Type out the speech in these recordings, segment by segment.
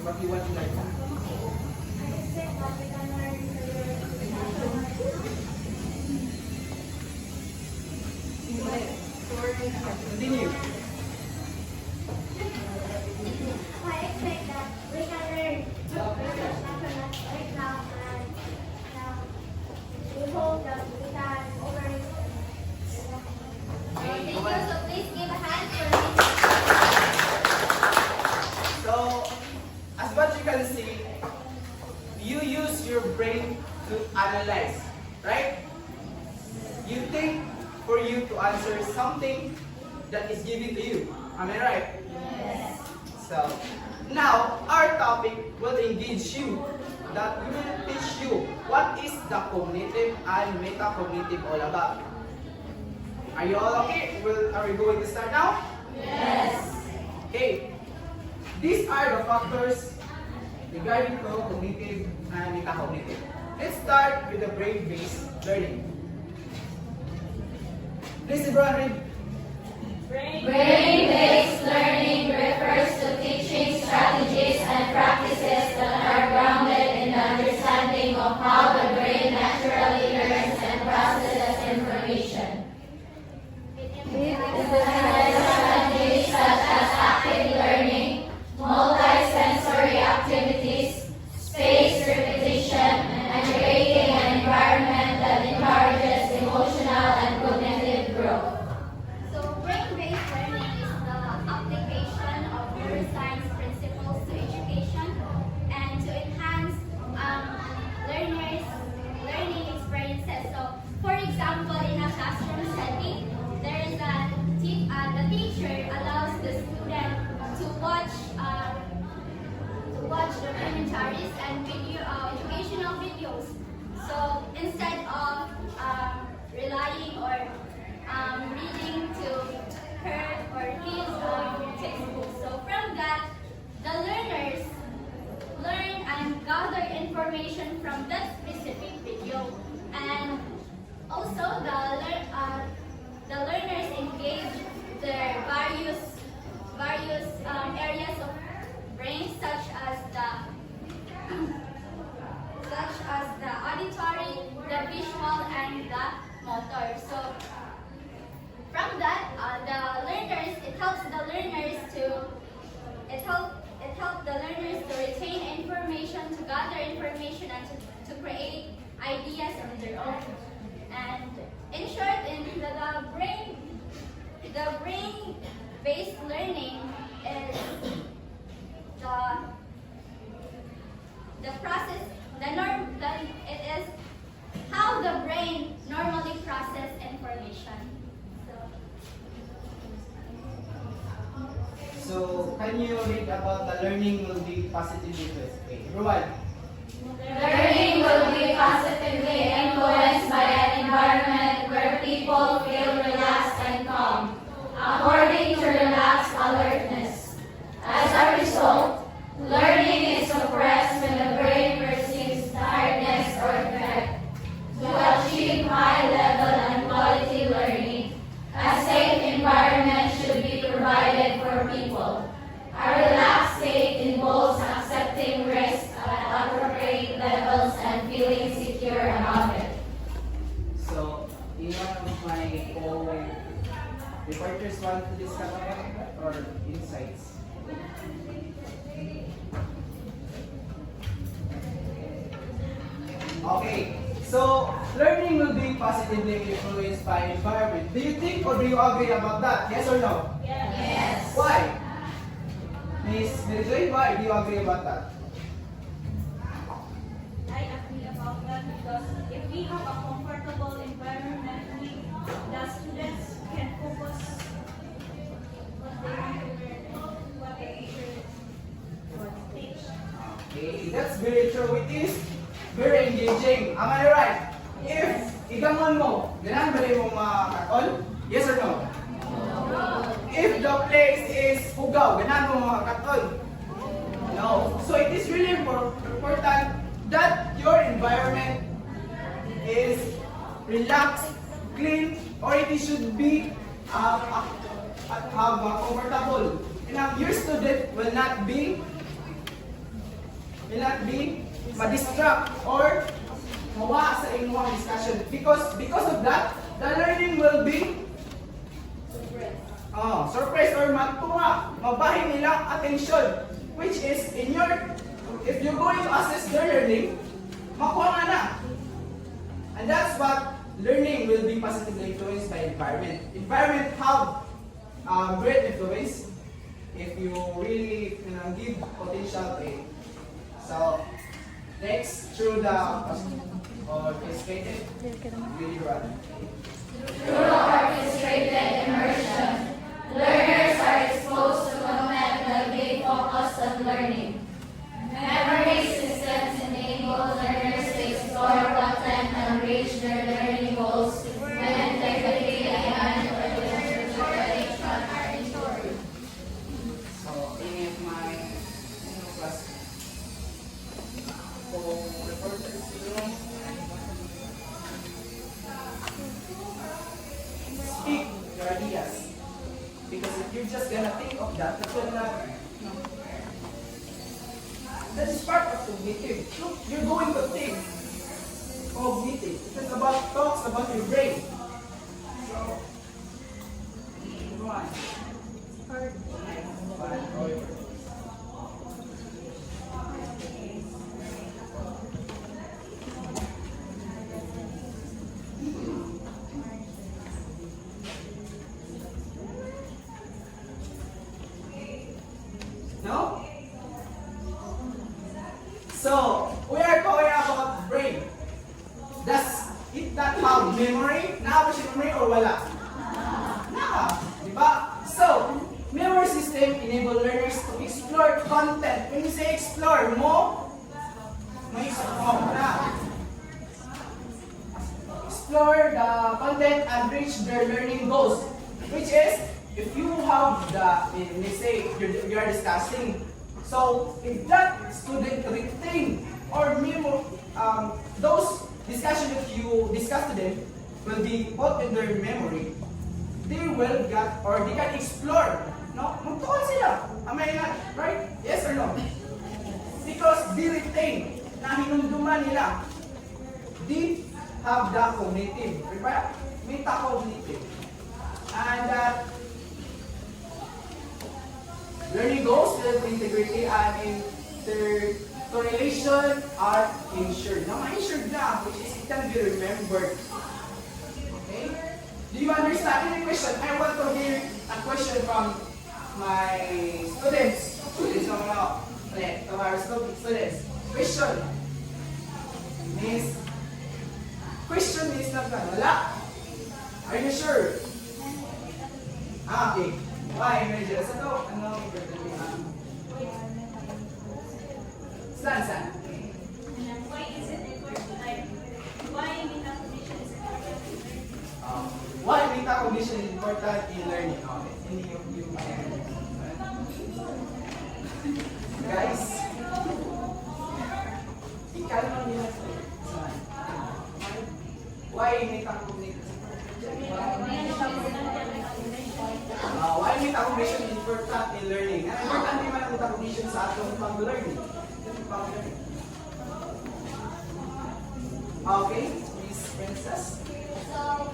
what you want to learn? Continue. I expect that we can learn mathematics right now, and we hope that we can overcome. Thank you. So please give a hand for me. So, as what you can see, you use your brain to analyze, right? You think for you to answer something that is given to you. Am I right? Yes. So, now our topic will engage you, that we will teach you what is the cognitive and metacognitive all about. Are you all okay? Are we going to start now? Yes. Okay. These are the factors regarding cognitive and metacognitive. Let's start with the brain-based learning. Please, everyone read. Brain-based learning refers to teaching strategies and practices that are grounded in the understanding of how the brain naturally learns and processes information. It implements strategies such as active learning, multi-sensory activities, spaced repetition, and creating an environment that encourages emotional and cognitive growth. So brain-based learning is the application of neuroscience principles to education and to enhance learners' learning experiences. So, for example, in a classroom setting, there is the teacher allows the student to watch documentaries and educational videos. So instead of relying or reading to her or his textbook. So from that, the learners learn and gather information from that specific video. And also the learners engage their various areas of brain such as the auditory, the visual, and the motor. So from that, it helps the learners to retain information, to gather information, and to create ideas on their own. And in short, the brain-based learning is the process. It is how the brain normally processes information. So, can you read about the learning will be positively influenced? Okay, everyone. Learning will be positively influenced by an environment where people feel relaxed and calm, according to relaxed alertness. As a result, learning is suppressed when the brain perceives tiredness or threat. To achieve high-level and quality learning, a safe environment should be provided for people. A relaxed state involves accepting risk at appropriate levels and feeling secure about it. So, in one of my co-reporters want to discuss about that or insights? Okay, so learning will be positively influenced by environment. Do you think or do you agree about that? Yes or no? Yes. Why? Miss Mary, why do you agree about that? I agree about that because if we have a comfortable environment, the students can focus what they want to learn, what the teacher wants to teach. Okay, that's very true. It is very engaging. Am I right? If igamon mo, ganun ba rin mo makakatol? Yes or no? If the place is hugaw, ganun mo makakatol? No. So it is really important that your environment is relaxed, clean, or it should be comfortable. And your student will not be will not be ma-distract or mawa sa inyong discussion. Because of that, the learning will be surprise or magtunga, mabahin nilang attention, which is in your, if you're going to assess their learning, makuha nga na. And that's what learning will be positively influenced by environment. Environment have great influence if you really give potential to it. So, next, through the orchestrated, really run. Through orchestrated immersion, learners are exposed to content that they focus on learning. Memory systems enable learners to explore content and reach their learning goals when integrity and participation are ensured. So, in my class, reporters, speak your ideas. Because if you're just gonna think of that, that's gonna, that is part of cognitive. You're going to think cognitive. It's about thoughts about your brain. So, go on. No? So, we are talking about brain. Does it not have memory? Nakapa siya memory or wala? Naka. Diba? So, memory system enable learners to explore content. When you say explore, may explore na. Explore the content and reach their learning goals. Which is, if you have let's say, you are discussing. So, if that student retain or those discussion that you discuss to them will be put in their memory, they will get or they can explore. No? Magtuon sila. Am I not right? Yes or no? Because they retain na hinumduman nila. They have the cognitive. Diba? Metacognitive. And learning goals, integrity, and intercorrelation are ensured. Now, ensured na, which is it can be remembered. Okay? Do you understand any question? I want to hear a question from my students. Students from our students. Question. Miss. Question is not wala. Are you sure? Okay. Why? Medyo sa to. Ano? Saan? Why is it important? Like, why metacognition is important? Why metacognition is important in learning? Okay. Hindi yung guys, ikalma nila saan? Why metacognition? Why metacognition is important in learning? Ang important naman ang metacognition sa atong pag-learning. Okay, Miss Princess. So,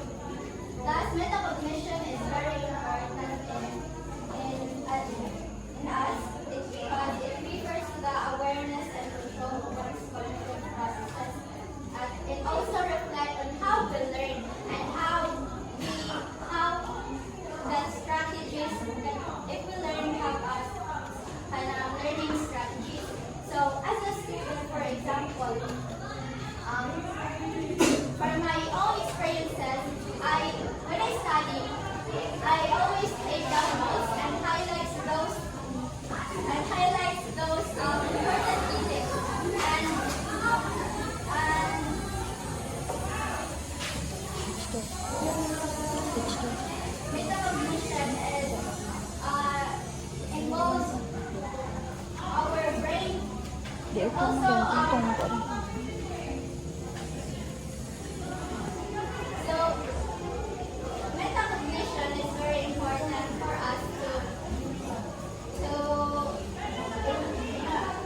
thus metacognition is very important in us. It's because it refers to the awareness and control of one's cognitive processes. It also reflects on how we learn and how the strategies that if we learn help us learning strategies. So, as a student, for example, for my own experiences, when I study, I always take down notes and highlight those important details. Metacognition involves our brain. Also, so metacognition is very important for us to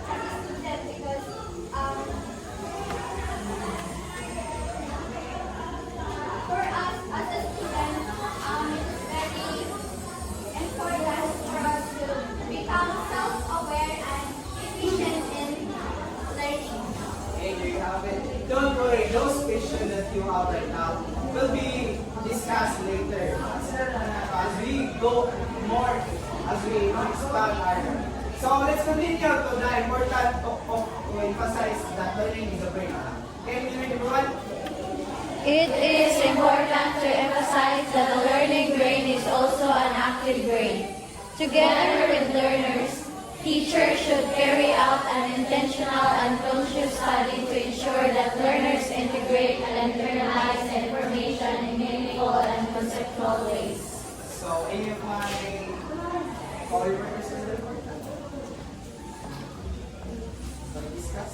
as a student because you have right now will be discussed later. As we go more, as we expand harder. So let's continue to the importance of to emphasize that learning is a brain. Okay, everyone? It is important to emphasize that the learning brain is also an active brain. Together with learners, teachers should carry out an intentional and conscious study to ensure that learners integrate and internalize information in meaningful and conceptual ways. So any of my co-workers is important? So discuss.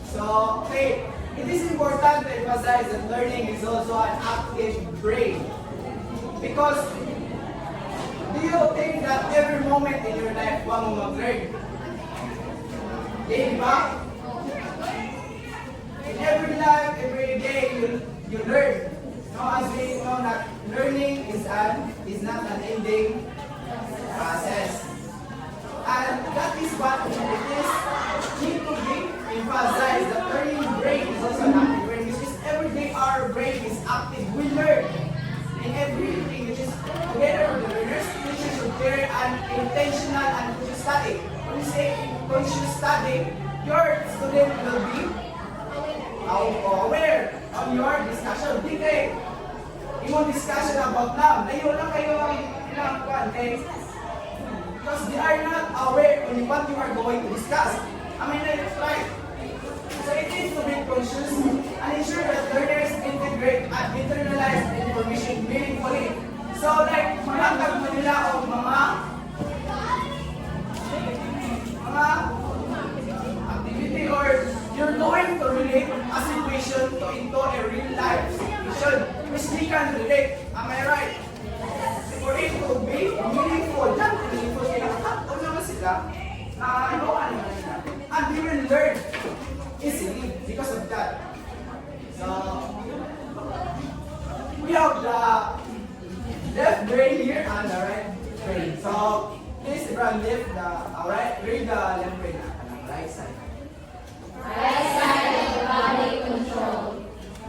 So, okay, it is important to emphasize that learning is also an active brain. Because, do you think that every moment in your life, one mo mag-learn? Di ba? In every life, every day, you learn. No, as we know that learning is not an ending process. And that is what it is need to be emphasized. The learning brain is also an active brain, which is every day our brain is active. We learn in everything, which is together with the learners, teachers should carry an intentional and conscious study. When you say conscious study, your student will be aware on your discussion. Di kayo, yung discussion about now, layo lang kayo ilang kwan, okay? Because they are not aware on what you are going to discuss. I mean, that's right. So it needs to be conscious and ensure that learners integrate and internalize information meaningfully. So like, malatag mo nila o mga activity or you're going to relate a situation into a real life situation which they can relate. Am I right? For it to be meaningful, not meaningful sila. Ano naman sila? Ano nila? And they will learn easily because of that. So, we have the left brain here and the right brain. So, please everyone lift the read the left brain on the right side. Right side of the body control.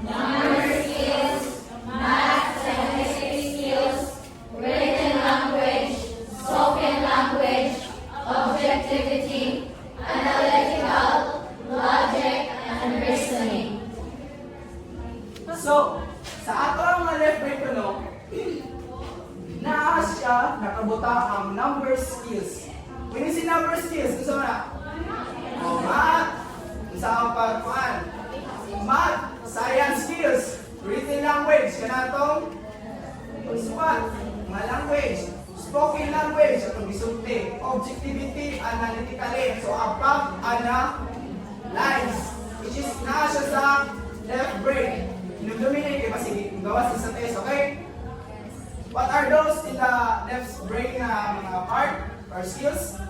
Number skills, math, scientific skills, written language, spoken language, objectivity, analytical, logic, and reasoning. So, sa ato ang mga left brain ko, no, naa siya nakabuta ang number skills. When you see number skills, gusto mo na? Math, sa pagkuhan. Math, science skills, written language, kanatong pagsukat, mga language, spoken language, atong gisulti, objectivity, analytically, so above analyze, which is naa siya sa left brain. Inudominate kayo kasi gawas sa test, okay? What are those in the left brain na mga part or skills?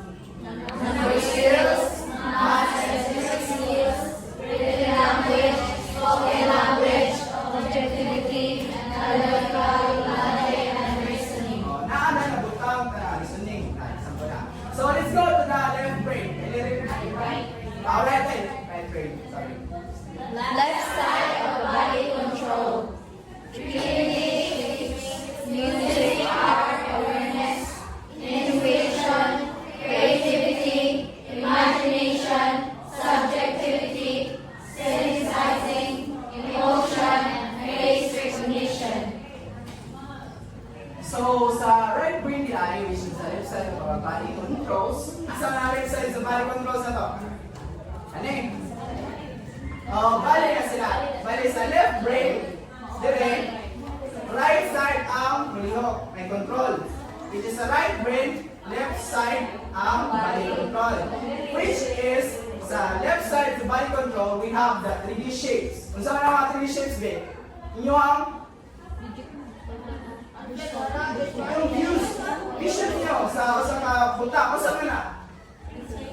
Number skills, math, scientific skills, written language, spoken language, objectivity, analytical, logic, and reasoning. Naana na butang listening. So let's go to the left brain. Right. Right brain. Sorry. Left side of the body control. Creativity, music, art, awareness, intuition, creativity, imagination, subjectivity, synthesizing, emotion, and face recognition. So sa right brain nila, which is the left side of our body controls. Asa na left side sa body controls na to? Ano eh? Bali na sila. Bali sa left brain, dire, right side ang hulog, may control. Which is sa right brain, left side ang body control. Which is, sa left side sa body control, we have the 3D shapes. Kung saan ang mga 3D shapes, be? Inyo ang yung views, vision nyo sa kapunta. Kung saan na?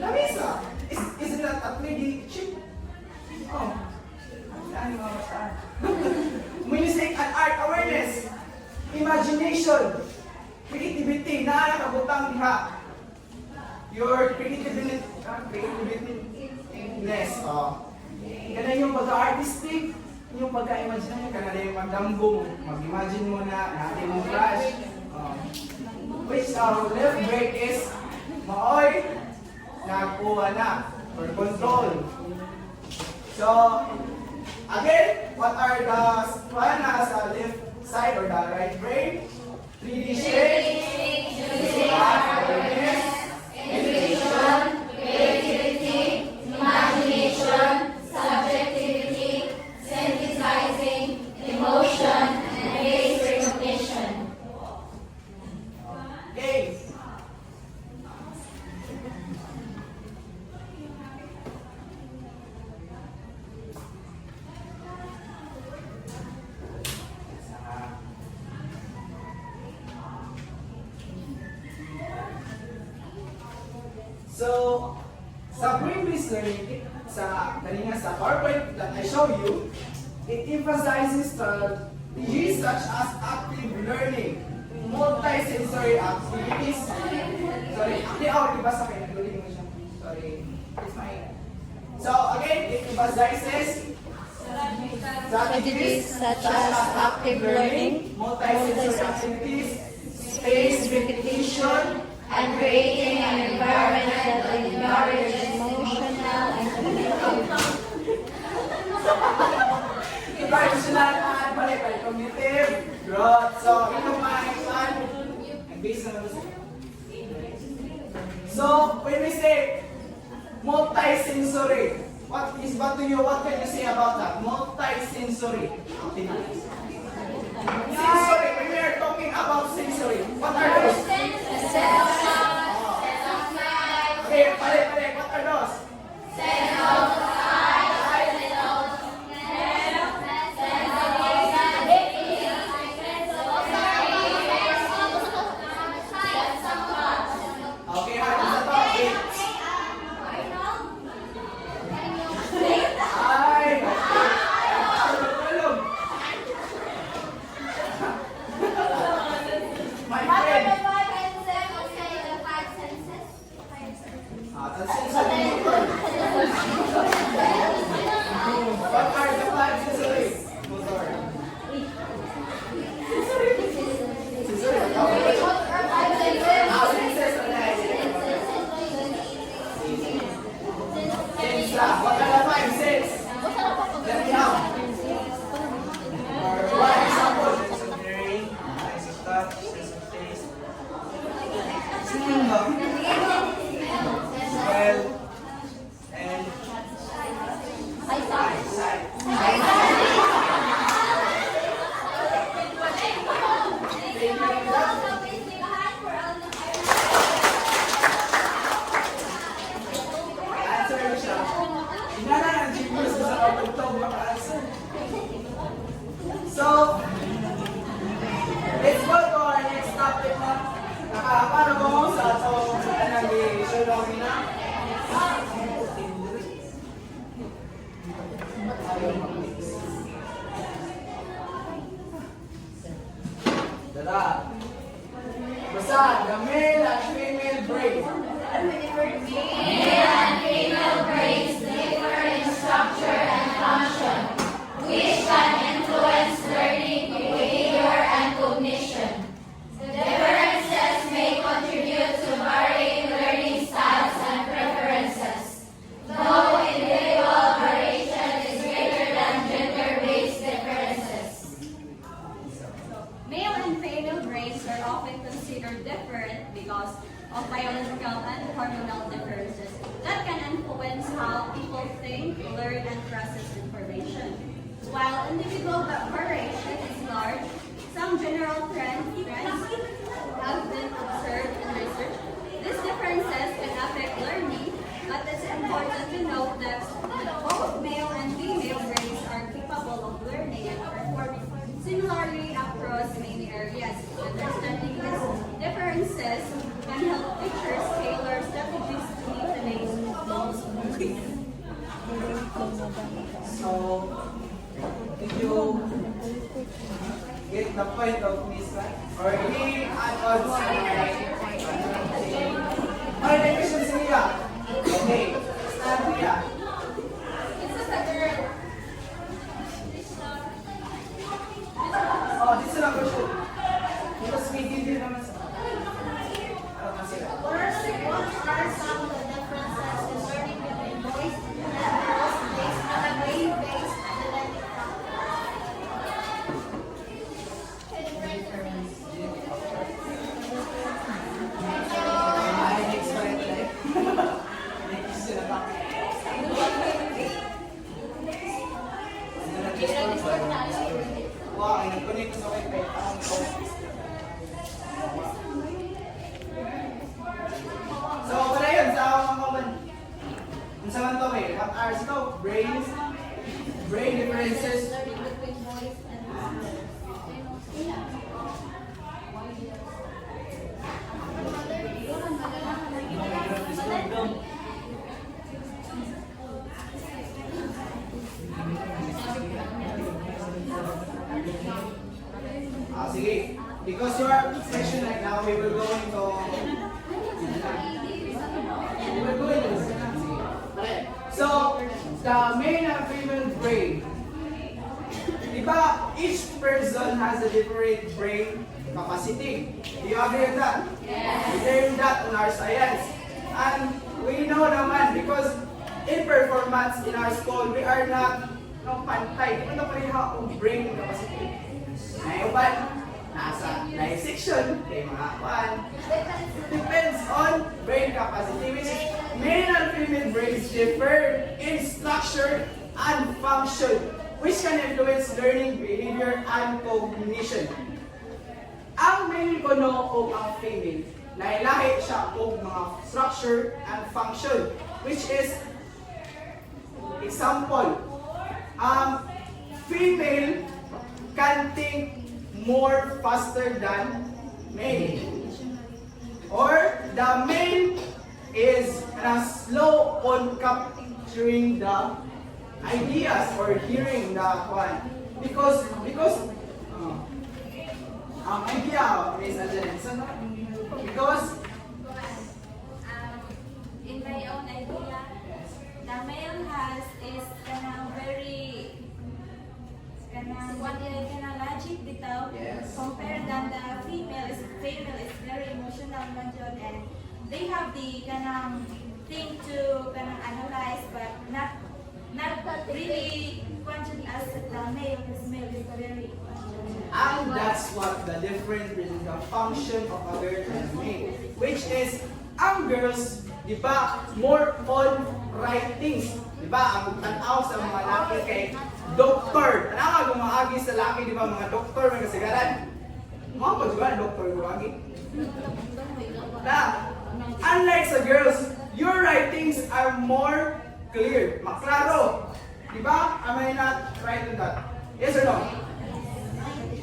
Lamisa. Is it not a 3D shape? Oh. Saan yung mga basta? Music and art awareness. pagka-imagine nyo, kanala yung magdamgong, mag-imagine mo na natin mong crush. Which left break is maoy, nagkuha na, for control. So, again, what are the sa left side or the right brain? 3D shape, awareness, Intuition, creativity, imagination, subjectivity, synthesizing, emotion, and base recognition. Okay. So, sa brain-based learning, kanina sa PowerPoint that I show you, it emphasizes strategies such as active learning, multi-sensory activities. Sorry, diba sa kayo? Naguling mo siya. Sorry. It's my... So, again, it emphasizes strategies such as active learning, multi-sensory activities, spaced repetition, And creating an environment that encourages emotional and Emotional and balik-balik cognitive growth. So, ito man, and based on this. So, when we say multi-sensory, what can you say about that? Multi-sensory activities. Sensory, when we are talking about sensory, what are those? Okay, balik-balik, what are those? Okay, what is the topic? Ay, tulog. My friend. That's sensory motor. What are the five sensory motor? Sensory. Senses alright. Sense lah. What are the five sense? Let me know. One example. Sense of hearing, sense of touch, sense of taste. Smell and eyesight. Answer mo siya. Inala ng genius sa kapagtog maka-answer. So, let's go to our next topic na nakakapano mo sa atong anang i-show na. Dada. Basta, the male and female brain. Male and female brains differ in structure and function, which can influence learning, behavior, and cognition. Differences may contribute to varying learning styles and preferences, though individual variation is greater than gender-based differences. Male and female brains are often considered different because of biological and hormonal differences that can influence how people think, learn, and process information. While individual variation is large, some general trends have been observed in research. These differences can affect learning, but it's important to note that both male and female brains are capable of learning and performing similarly across many areas. Understanding these differences can help teachers tailor strategies to meet the needs of most students. So, did you get the point of this one? Or any add-ons? Ano na yung questions niya? Okay, start niya. This is a girl. Wow, nag-connect ko sa wifi. So, wala yun sa mga common. Kung sa man to, may what are to? Brain differences. Sige. Because your section right now, we will go into so, the male and female brain. Diba, each person has a different brain capacity. Do you agree with that? Yes. We learned that in our science. And we know naman, because in performance in our school, we are not pantay. Di ba na pareha ang brain capacity? Ngayon, nasa life section, kay mga kwan. Depends on brain capacity, which is male and female brains differ in structure and function, which can influence learning, behavior, and cognition. Ang male ko no o ang female, nailahi siya o mga structure and function, which is, example, female can think more faster than male. Or the male is slow on capturing the ideas or hearing the one. Because ang idea is because In my own idea, the male has is very logic bitaw. Yes. Compared than the female is very emotional manjud, and they have the thing to analyze, but not really conscious as the male. This male is very and that's what the difference between the function of a girl and male, which is ang girls, di ba, more on writings. Di ba, ang tanaw sa mga laki kay doktor. Ano nga gumahagi sa laki, di ba, mga doktor, mga kasigaran? Mga ba, di ba, doktor gumahagi? Na, unlike sa girls, your writings are more clear, maklaro. Di ba? Am I not right on that? Yes or no?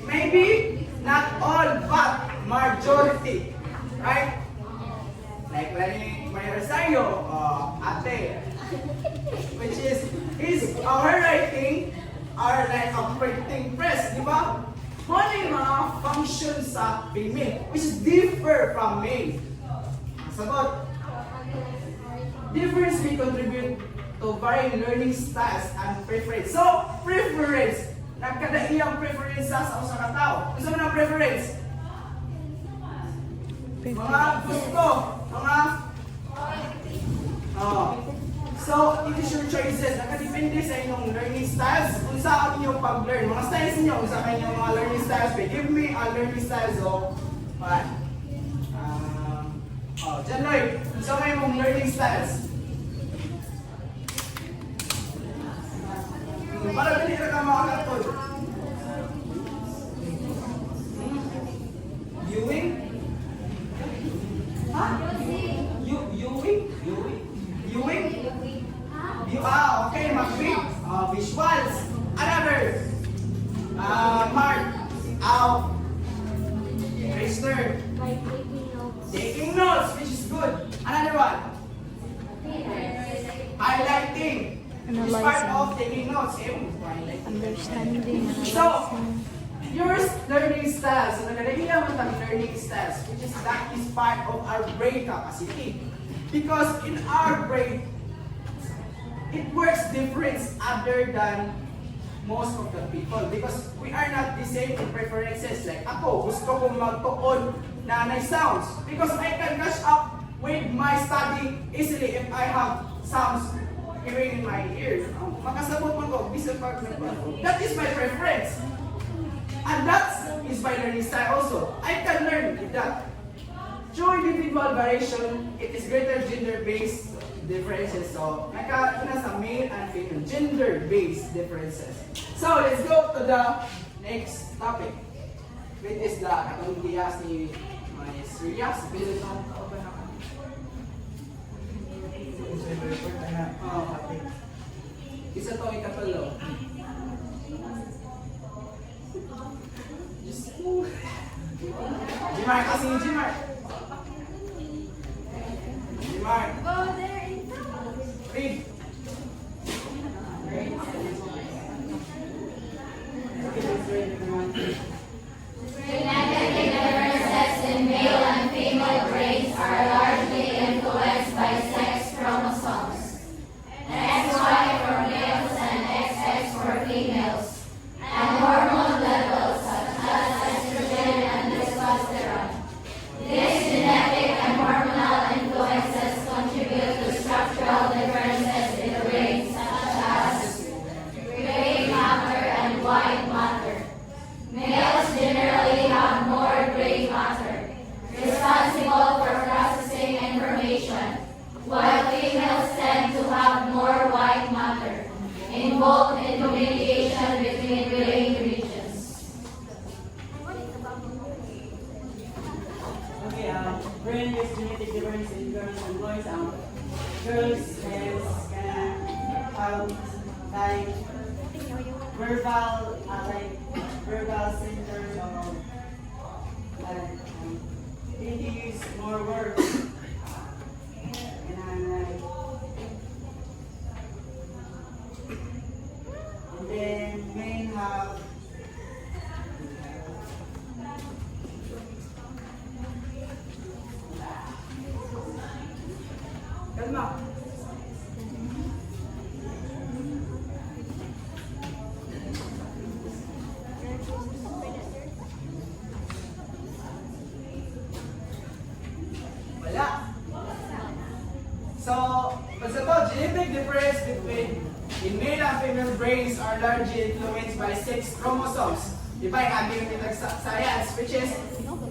Maybe not all, but majority. Right? Like Maria Rosario, ate, which is our writing are like a printing press, di ba? Ano yung mga functions sa female, which is differ from male. Sagot. Difference may contribute to varying learning styles and preference. So, preference. Nagkadaiyang preference sa usa ka tao. Gusto mo ng preference? Mga gusto. Mga so, it is your choices. Nakadepende sa inyong learning styles. Kung sa inyong pag-learn. Mga styles niyo, kung sa inyong mga learning styles. Give me a learning styles of what? Jan Lloyd, kung sa inyong learning styles. Para dali na ka makakatod. Viewing? Ha? Viewing? Okay, mag-read. Visuals. Another. Mark. Out. Register. Taking notes, which is good. Another one. Highlighting. Which part of taking notes? Understanding. So, your learning styles, so nagkalahiya mo ng learning styles, which is that is part of our brain capacity. Because in our brain, it works different other than most of the people. Because we are not the same in preferences. Like ako, gusto kong magtuon na sounds. Because I can catch up with my study easily if I have sounds hearing in my ears. Makasabot mo ko, visual part ng ko. That is my preference. And that is my learning style also. I can learn with that. Through individual variation, it is greater gender-based differences. So, nasa and female, gender-based differences. So let's go to the next topic, which is the katong giyas ni Miss Ria. Sabihin ito ang kauban na kami. Isa to ikatulo. Jimar kasi Jimar. Jimar. Go there in front. Read. Genetic differences in male and female brains are largely influenced by sex chromosomes. XY for males and XX for females, and hormone levels such as estrogen and testosterone. These genetic and hormonal influences contribute to structural differences in the brain, such as gray matter and white matter. Males generally have more gray matter, responsible for processing information, while females tend to have more white matter, involved in communication between brain regions. Okay, brain is genetic difference in girls and boys. Girls can have like verbal centers or they use more words. And then men have Kalma. Wala. So, pag sa to, genetic difference between in male and female brains are largely influenced by sex chromosomes. Di ba yung aming pinag science, which is,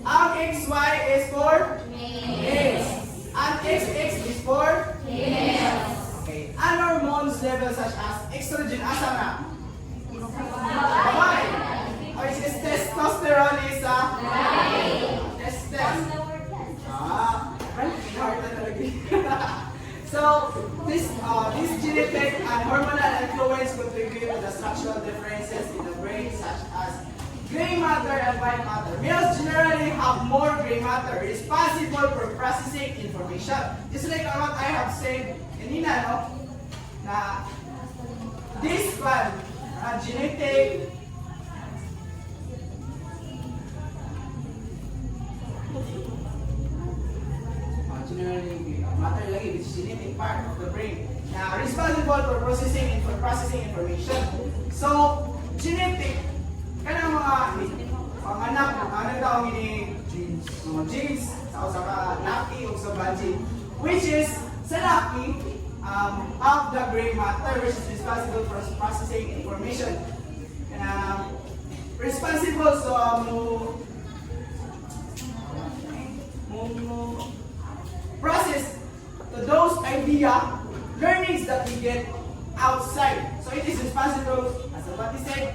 ang XY is for males. Ang XX is for Females. okay. And hormones levels such as estrogen, asa na? Why? Which is testosterone is testes. Hard na talaga. So, this genetic and hormonal influence contribute to the structural differences in the brain such as gray matter and white matter. Males generally have more gray matter, responsible for processing information. Just like what I have said kanina, no? Na this one, genetic generally matter lagi, which is genetic part of the brain, na responsible for processing information. So, genetic, kanang mga panganak, ano daw ini genes, mga genes, sa laki o sa baji, which is sa laki, of the gray matter, which is responsible for processing information. And, responsible sa process to those learnings that we get outside. So it is responsible, as what he said,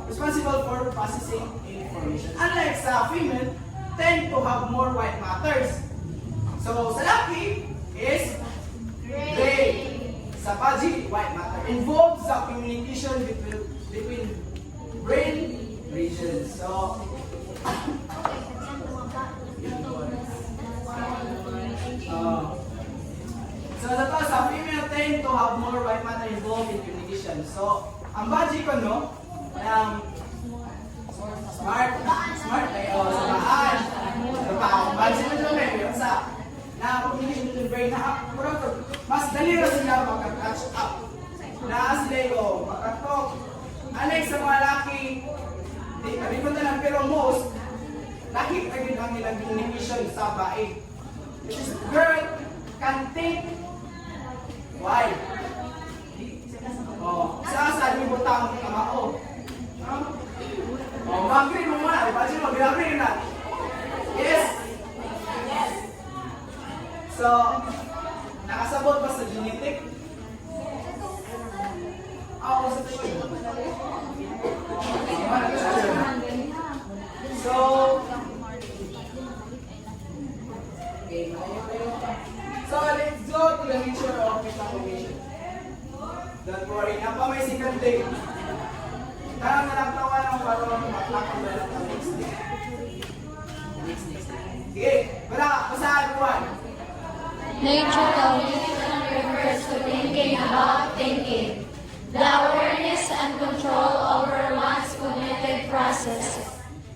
responsible for processing information. Unlike sa female, tend to have more white matters. So sa laki is gray. Sa baji, white matter. Involves sa communication between brain regions. So sa female tend to have more white matter involved in communication. So, ang baji ko, no, smart, kayo, sa baan. Ang baji ko nyo, may sa na-communication with the brain na, mas dali rin sila magka-catch up. Na sila yung makatok. Unlike sa mga laki, kami ko na lang, pero most, laki agad ang ilang communication sa bae. Which is, girl can take why? Oh, sa yung butang kamao. Oh, mag-green mo muna. Imagine mo, green na. Yes? So, nakasabot pa sa genetic? Don't worry, napa may second day. Tarang na lang tawa ng parang maklakang ba ng next day. Next day. Sige, wala, basahan ko. Nature cognition refers to thinking about thinking. The awareness and control over one's cognitive process.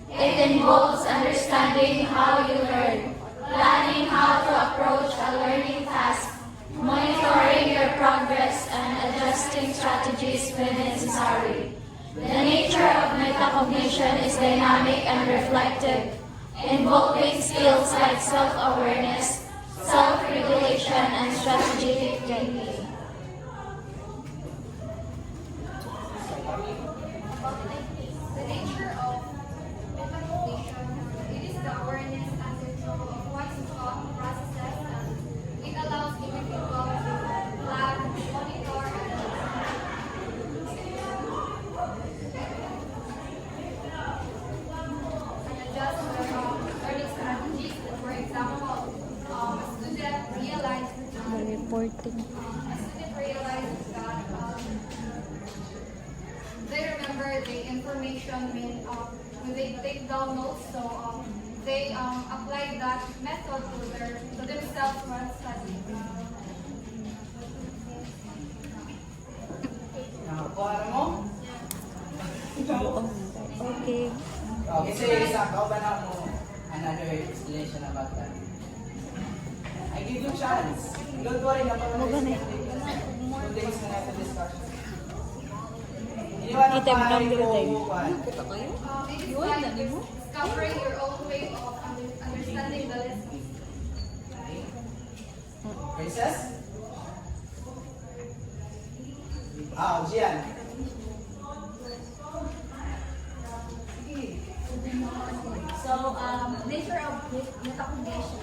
It involves understanding how you learn, planning how to approach a learning task, monitoring your progress, and adjusting strategies when necessary. The nature of metacognition is dynamic and reflective, involving skills like self-awareness, self-regulation, and strategic thinking. The nature of metacognition, it is the awareness and control of one's thought processes, and it allows individuals to plan, monitor, and adjust their learning strategies. For example, a student realizes that they remember the information when they take down notes, so they apply that method to themselves while studying. Nakakuha mo? Okay. Okay, sige, isa. Ikaw ba na mo another explanation about that? I give you chance. Don't worry, napag-understand. 2 days na natin discussion. Iniwan ang pahay ko, Juan. It is like discovering your own way of understanding the lesson. Princess? Gian. So, nature of metacognition.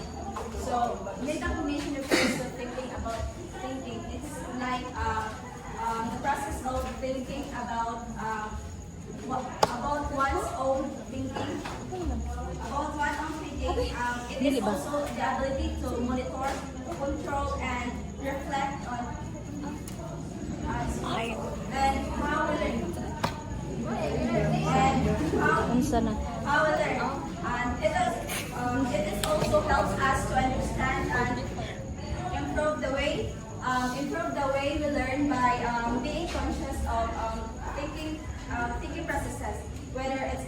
So, metacognition refers to thinking about thinking. It's like the process of thinking about one's own thinking. About one's own thinking. It is also the ability to monitor, control, and reflect on and how we learn. How we learn. And it is also helps us to understand and improve the way we learn by being conscious of thinking processes. Whether it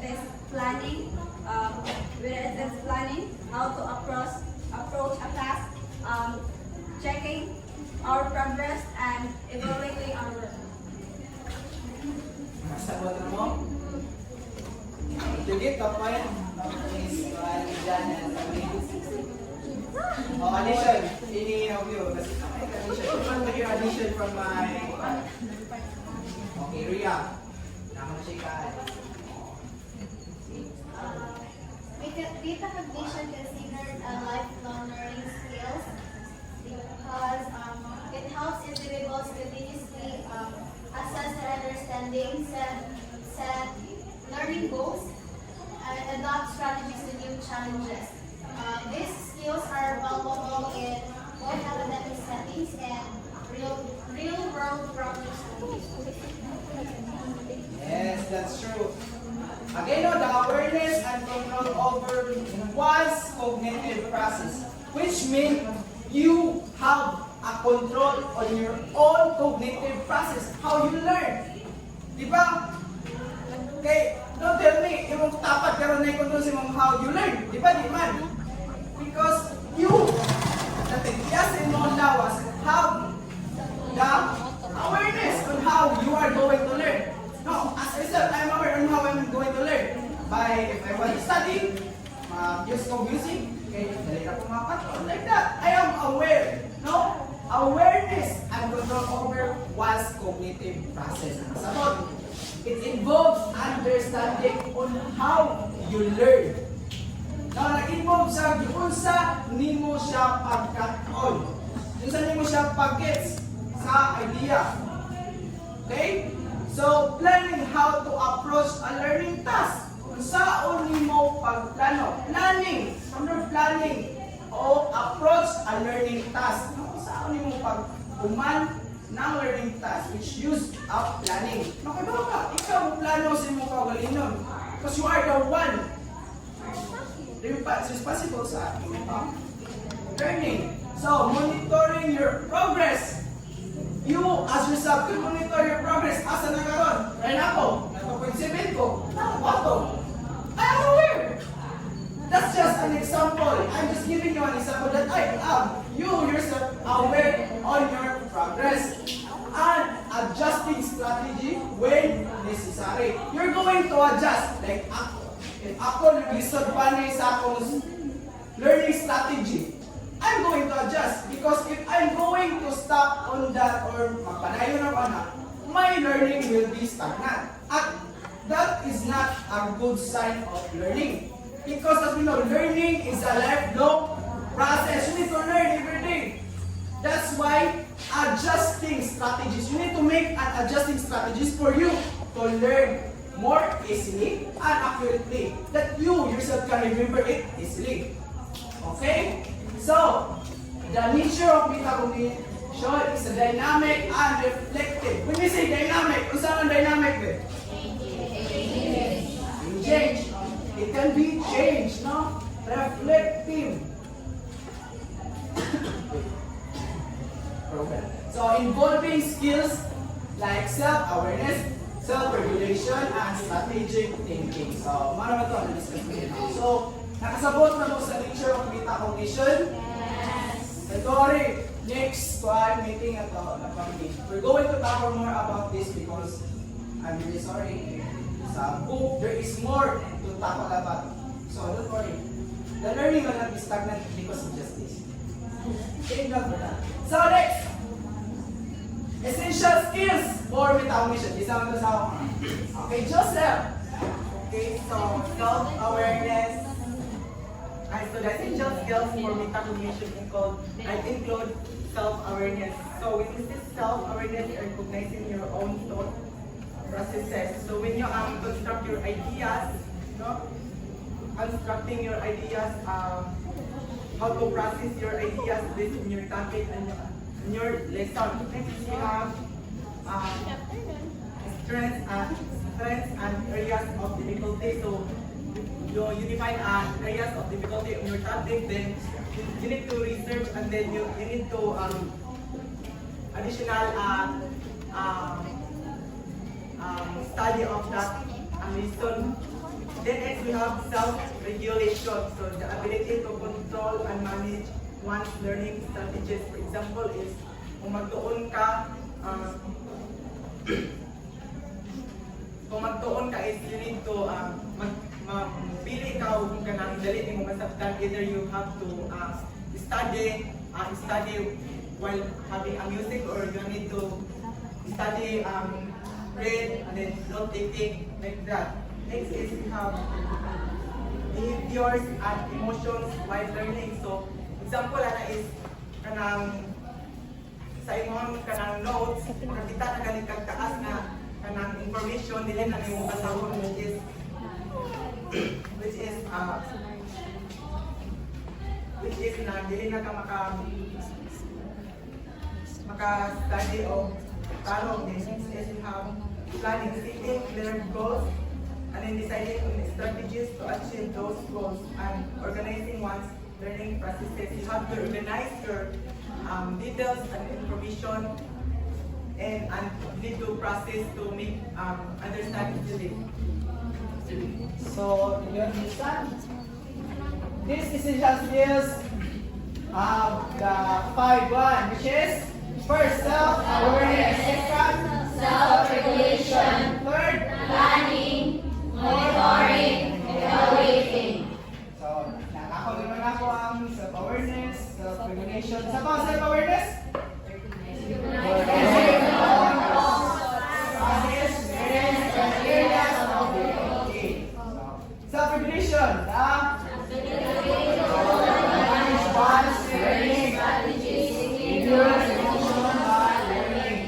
is planning, how to approach a task, checking our progress, and evaluating our work. Masagot mo? Sige, kapay. Oh, addition. Ini-help you. Kasi addition. You want to hear addition from my... Okay, Ria. Naman siya ka. Metacognition considered a lifelong learning skills because it helps individuals continuously assess their understanding, set learning goals, and adopt strategies to new challenges. These skills are valuable in both academic settings and real-world problem solving. Yes, that's true. Again, no, the awareness and control over one's cognitive process, which means you have a control on your own cognitive process, how you learn. Diba? Okay, don't tell me, yung tapat karon na control sa mong how you learn. Diba, di man? Because you, yes in mga lawas, have the awareness on how you are going to learn. No, as I said, I'm aware on how I'm going to learn. By, if I want to study, use of music, okay, dali na pumapat, like that. I am aware. No? Awareness and control over one's cognitive process. Sabot, it involves understanding on how you learn. Now, nag-involve sa giunsa nimo siya pagkat-on. Giunsa nimo siya pag-gets sa idea. Okay? So, planning how to approach a learning task. Kung saan nimo pagplano. Planning. Under planning o approach a learning task. Kung saan nimo pag-uman ng learning task which use up planning. Nakagawa ka, ikaw mo plano sa imong kaugalingon. Because you are the one responsible sa learning. So, monitoring your progress. You, as yourself, can monitor your progress. Asa na karon? Right ako, na 2.7 ko. Nakapatong. I am aware. That's just an example. I'm just giving you an example that I am. You yourself aware on your progress. And adjusting strategy when necessary. You're going to adjust. Like ako. If ako nag-lisod pa ni sa akong learning strategy, I'm going to adjust. Because if I'm going to stop on that or magpanayon ako na, my learning will be stagnant. At that is not a good sign of learning. Because as we know, learning is a lifelong process. You need to learn every day. That's why adjusting strategies, you need to make an adjusting strategies for you to learn more easily and accurately. That you yourself can remember it easily. Okay? So, the nature of metacognition is a dynamic and reflective. When we say dynamic, kung saan ang dynamic din? Change. It can be changed, no? Reflective. So, involving skills like self-awareness, self-regulation, and strategic thinking. So, mara ba ito? Na-discuss ko yun. So, nakasabot na mo sa nature of metacognition? Yes. Sorry. Next meeting at the we're going to talk more about this because I'm really sorry. Sa book, there is more to tackle about. So, don't worry. The learning will not be stagnant because of just this. Take note for that. So, next. Essential skills for metacognition. Isa mo ito sa ako. Okay, Joseph. Okay, so self-awareness. So the essential skills for metacognition include self-awareness. So when you say self-awareness, you're recognizing your own thought processes. So when you construct your ideas, constructing your ideas, how to process your ideas based on your topic and your lesson. Next we have strengths and areas of difficulty. So you define areas of difficulty on your topic, then you need to research and then you need to additional study of that lesson. Then next we have self-regulation. So the ability to control and manage one's learning strategies. For example is kung magtuon ka is you need to pili ka kung kanang dali mo masabtan. Either you have to study while having a music, or you need to study read and then note taking like that. Next is you have behaviors and emotions while learning. So example is kanang sa imong kanang notes, makakita na galing kag taas na kanang information dili na nimo basahon, which is na dili na ka maka-study o tarong. Next is you have planning, setting clear goals, and then deciding on strategies to achieve those goals, and organizing one's learning processes. You have to organize your details and information, and you need to process to make understand easily. So, you understand? These essential skills have the 5-1, which is first, self-awareness. Second, Self-regulation, third, planning, monitoring, evaluating. so, nakako naman ako ang self-awareness, self-regulation. Sa pa, self-awareness? Self-regulation. Manage one's learning strategies, endurance, emotion, and learning.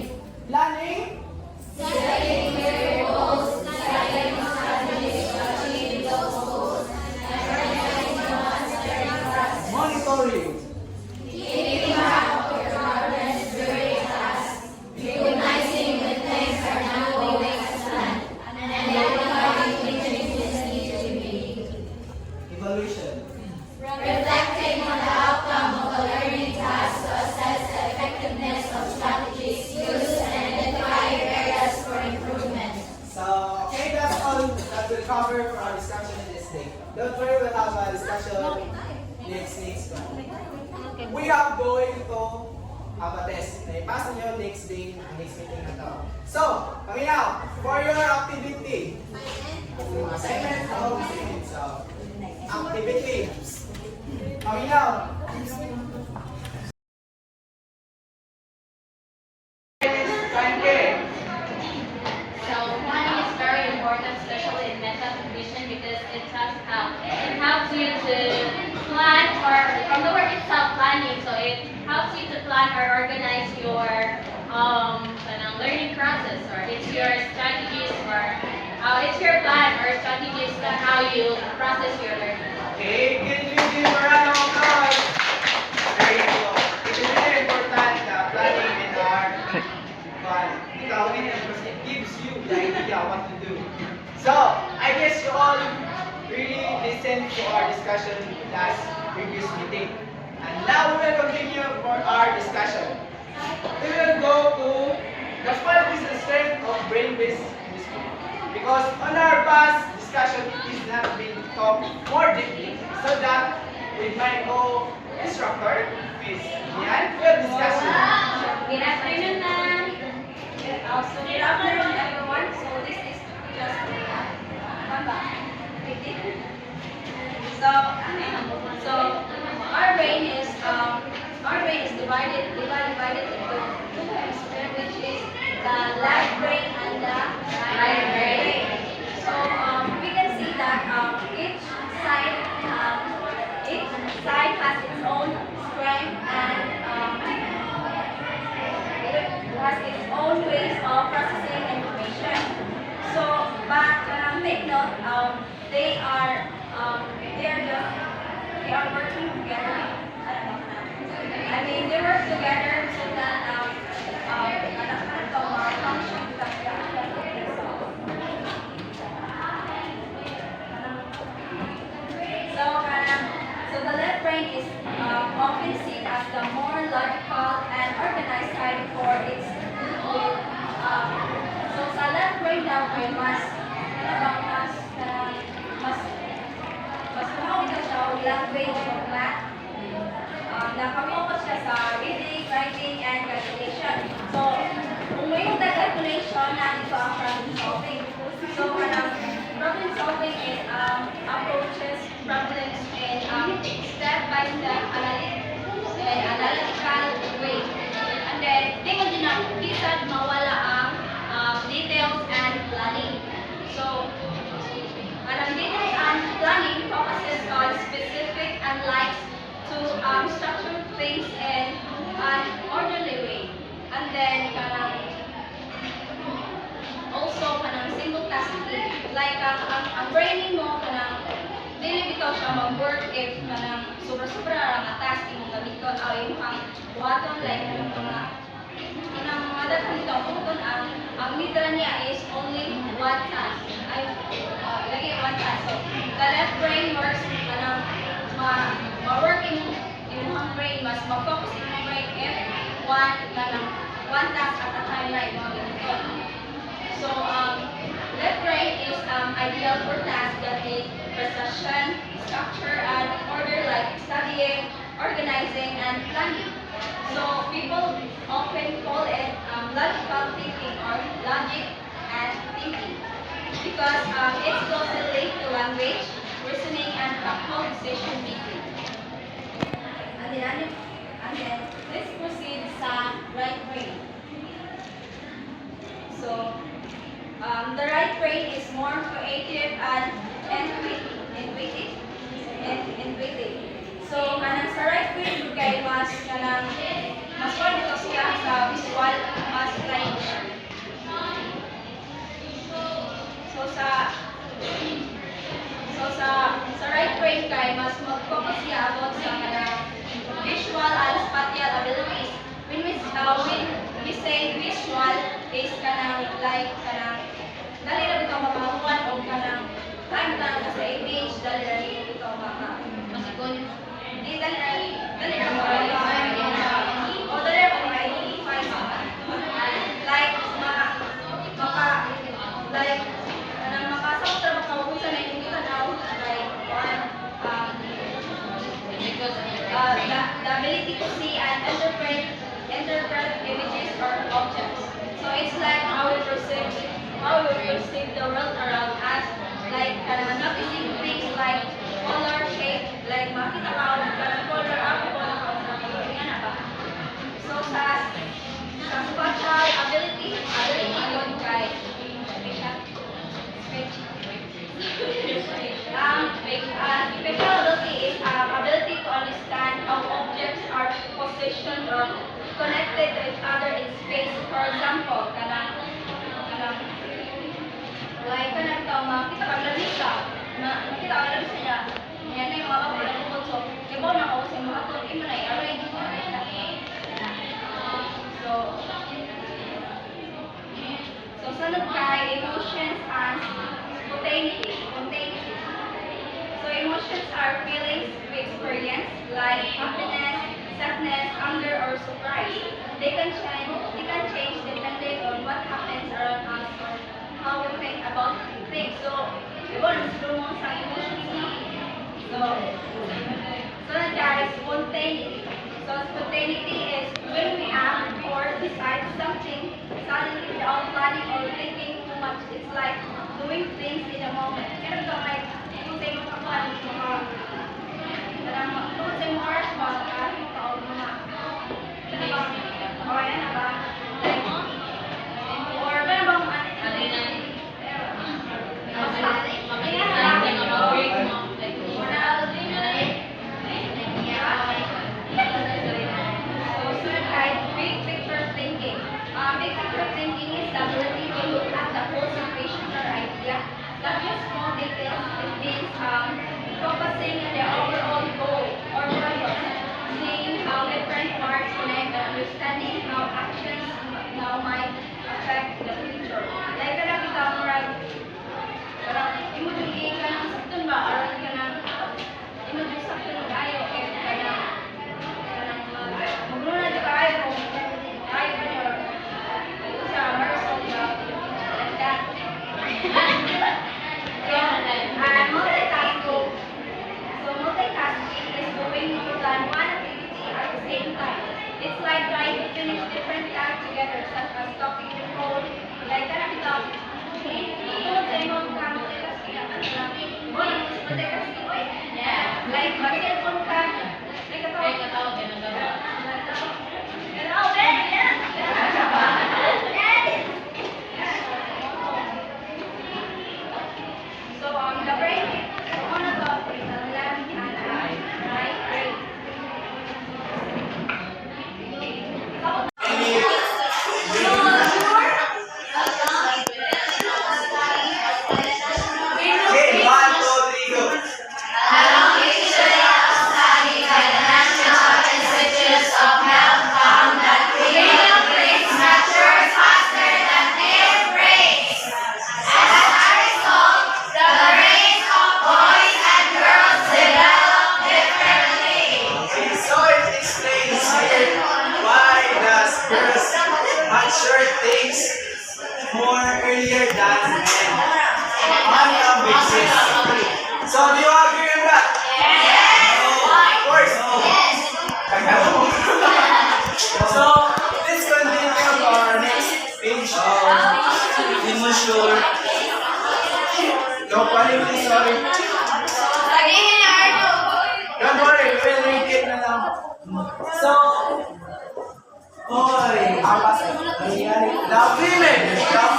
discussion next one. We are going to have a test. Naipasa nyo next day, next meeting na to. So, kami now, for your activity. Assignment, so, activity. Kami now. So planning is very important, especially in mental condition, because it helps you to plan, or from the word itself, planning. So it helps you to plan or organize your learning process, or it's your strategies, or it's your plan or strategies on how you process your learning. Okay, can you give a round of applause? Very cool. It is very important, planning and our fun. Because it gives you the idea what to do. So, I guess you all really listened to our discussion last previous meeting. And now we will continue for our discussion. We will go to the 5 business strength of brain-based industry. Because on our past discussion, it is not been talked more deeply, so that with my co-instructor, Ms. Yan, we'll discuss it. Good afternoon, ma'am. So good afternoon, everyone. So this is just Bamba. So our brain is divided into two hemispheres, which is the left brain and the right brain. So we can see that each side has its own strength and it has its own ways of processing information. So, but take note, they are working together. I mean, they work together so that function so the left brain is often seen as the more logical and organized side for its with so sa left brain daw ay mas kumawin siya o language o math. Nakafocus siya sa reading, writing, and calculation. So, kung may yung calculation na dito ang problem solving. So, problem solving is approaches problems in step-by-step analytical way. And then, di mo din kisad mawala ang details and planning. So, details and planning focuses on specific and likes to structure things in an orderly way. And then, also single tasking. Like, ang braining mo, dili bitaw siya mag-work if sobra-sobra ang task imong gamiton o yung buhaton like mga daghang dito ang literal niya is only one task. Lagi one task. So, the left brain works ma-work imong brain, mas mag-focus imong brain if one task at a time na imong gamiton. So, left brain is ideal for tasks that need precision, structure, and order like studying, organizing, and planning. So, people often call it logical thinking or logic and thinking because it's closely linked to language, reasoning, and practical decision making. And then let's proceed sa right brain. So, the right brain is more creative and intuitive. So, sa right brain kay mas dito siya sa visual mas like. Sa right brain kay mas mag-focus siya about sa visual and spatial abilities. When we say visual is dali na bitaw makakuan o time lang sa image, dali na bitaw masikon. Di dali na o dali na ma-identify like makasabot na makakusa na yung tanaw like how we perceive the world around us, like noticing things like color, shape, like makita ka ng color ako ko na ba? So sa spatial ability yun kay spatial ability is ability to understand how objects are positioned or connected to each other in space. For example, like kanang tao makita ka lamisa, makita ka lamisa niya, yan na yung mga kapag nagpupot. So, ibaw na ako sa mga to, imo na i-arrange mo na So, sunod kay emotions and spontaneity. So, emotions are feelings we experience like happiness, sadness, anger, or surprise. They can change depending on what happens around us or how we think about things. So, iba na mo sa emotions na. So guys, spontaneity. So, spontaneity is when we act or decide something suddenly without planning or thinking too much. It's like doing things in a moment. Kaya ito, like, kung sa mga kapan, kung sa mga oras ba, kahit mga kaon mga, o yan na ba? Like, or meron bang big picture thinking. Big picture thinking is the ability to look at the whole situation or idea, not just small details. It means focusing on the overall goal or purpose, seeing how different parts connect, and understanding how actions now might affect the future. Like kanang kita murag, kanang imo jud kanang sakton ba aron kanang imo jud sakton kayo kanang magluna jud kayo kung kayo ba niyo sa Marisol ba like that. Multitasking is doing more than one activity at the same time. It's like trying to finish different tasks together, such as talking on the phone, like that. Like mag-cellphone ka, like katawag. So the brain, one of the left and right brain. Okay, 1, 2, 3, go. Okay, so it explains here why does girls mature things more earlier than men on a basis. So do you agree on that? Of course. So let's continue to our next page. Emotion. No, quality, sorry. Don't worry, we will read it na lang. So, the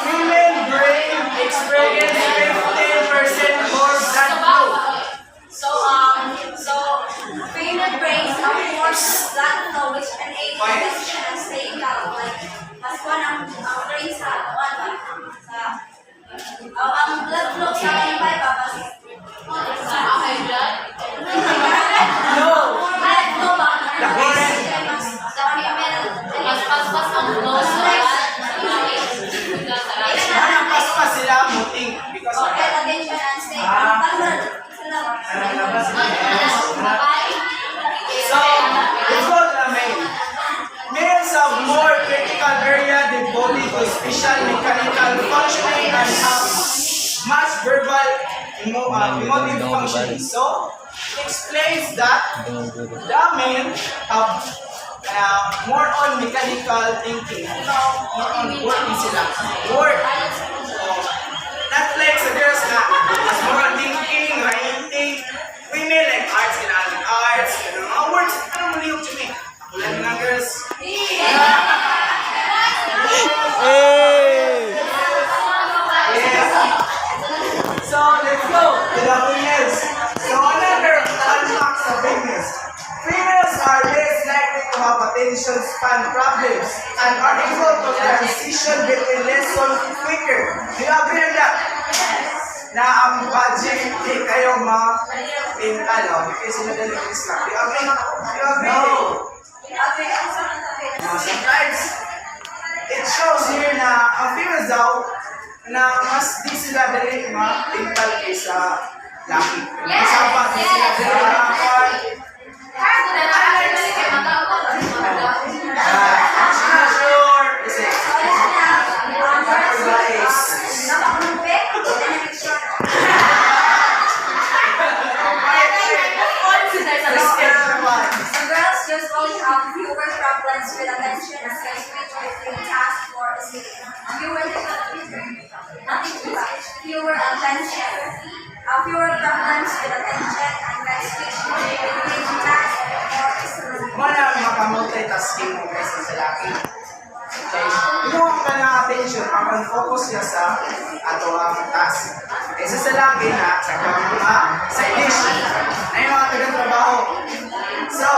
female brain experience 15% more than both. So female brains are more than knowledge and able decision and staying calm. Like, mas one ang brain sa ang blood flow sa aking baba mas okay, blood? No! Blood flow ba? The current. Mas ang flow sa Paspas sila muting because of okay, that. attention and staying calm. So, let's go to the main. Males have more critical area devoted to special mechanical functioning and have much verbal emotive functioning. So, it explains that the men have more on mechanical thinking. Now, more on working sila. Work. So, understand problems and are able to transition between lessons quicker. Do you agree on that? Na ang budget di kayo ma-pintalo kasi madali ang isla. Do you agree? Do you agree? No. Sometimes, it shows here na ang females daw na mas di sila dali ma-pintal kaysa laki. Usapan, di sila dali ma-pintal. The girls usually have fewer problems with attention as they switch between tasks for sleep. Fewer attention. Fewer problems with attention and they switch between tasks for sleep. Wala maka-multitasking mo kaysa sa laki. Okay? Inuha ka ng attention, makon-focus niya sa ato ang task. Kaysa sa laki na, sa dish, na yung mga taga-trabaho. So,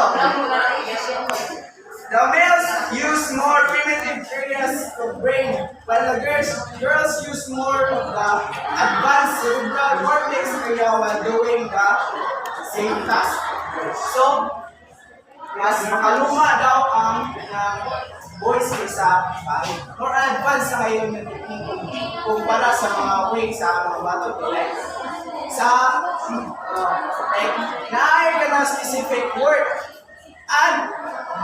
the males use more primitive areas of brain, while the girls use more of the advanced cerebral cortex area while doing the same task. So, mas makaluma daw ang boys kaysa more advanced na kayo yung technique kumpara sa mga way sa mga bato like sa like naay ka na specific word and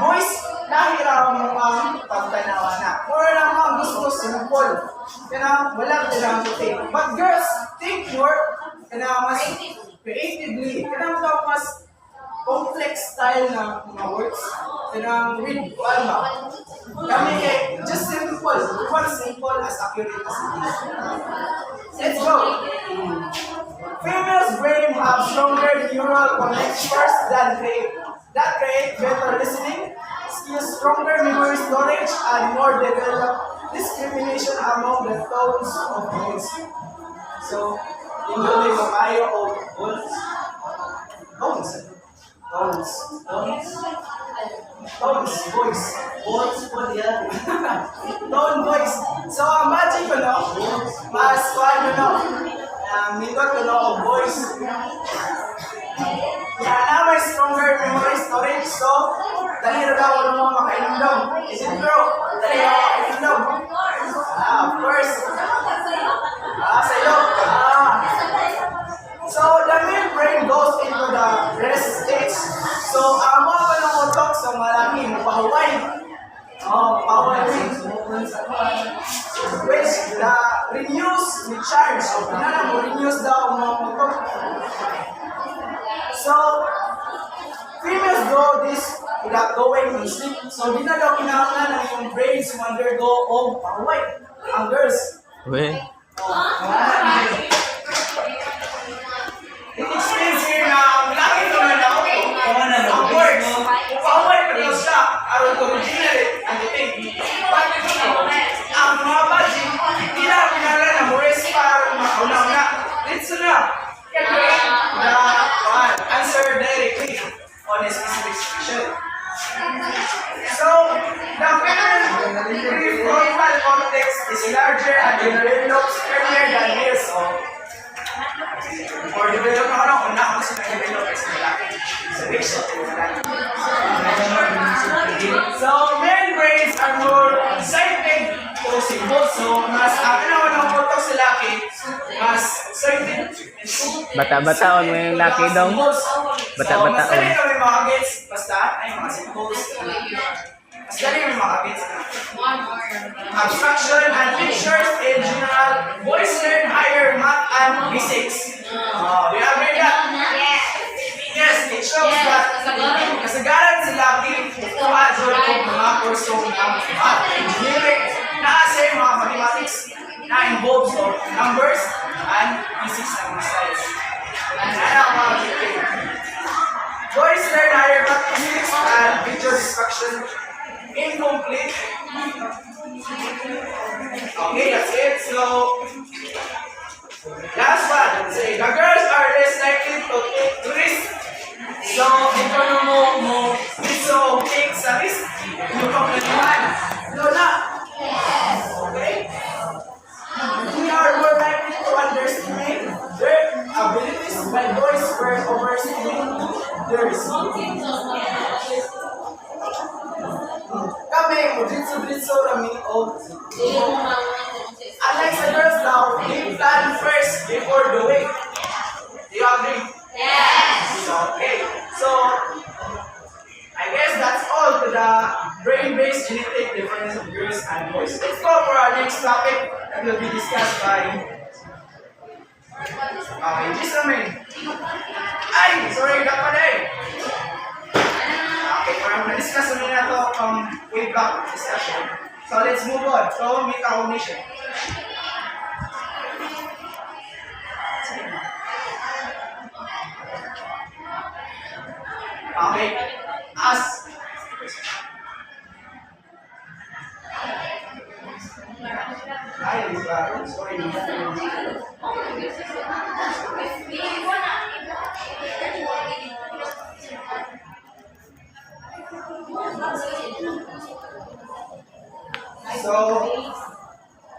boys nahiraw mo ang pagtanawa na more lang ang gusto simple kaya wala silang puti but girls think more kaya mas creatively kaya daw mas complex style na mga words kaya read ko ano kami just simple simple as accurate as it is. Let's go. Females' brain have stronger neural connectors that create better listening skills, stronger memory storage, and more developed discrimination among the tones of voice. So, hindi mo kayo o tones. Voice. Tone voice. So, ang magic ko no, mas paano no, nindot ko no of voice. Kaya na may stronger memory storage, so, dali na daw ano mga makainundong. Is it true? Dali na makainundong. Of course. Sa ilog. So, the male brain goes into the rest stage. So, ang mga panungutok sa malaki, pahuway. Pahuway. Which renews, recharge. Renews daw ang mga utok. So, females do this without going to sleep. So, di na daw kinahanglan ng yung brains to undergo o pahuway. Ang girls. It explains here na malaki ito na ako. Ang words, upaway pa daw siya. Aron ko originally, ang dating. But ang mga budget, hindi na pinala na Morris para makauna-una. Let's na. Answer directly on a specific question. So, the prefrontal cortex is larger and develops earlier than males. Or develop na ano, kung na kasi na-develop is nila. So, male brains are more excited to simple. So, mas akin naman ang photo sa laki, mas excited. Bata-bataon mo yung laki daw. Bata-bataon. Mas dali kami mga gets, basta ay mga symbols. Mas dali kami mga gets. Abstraction and pictures in general, boys learn higher math and physics. Do you agree that? Yes, it shows that kasagaran sa laki, kumadyon ang mga kurso ng math, engineering, naasa yung mga mathematics na involves numbers and physics and science. Boys learn higher math, physics, and visual instruction. Incomplete. Okay, that's it. So, last one. Say, the girls are less likely to take risk. So, ikaw na mo take sa risk. Yung brain-based genetic difference of girls and boys. Let's go for our next topic that will be discussed by just a minute. Ay, sorry, dapat eh. Okay, parang na-discuss namin na ito way back discussion. So let's move on. So, metacognition. Okay, as ay, sorry. So,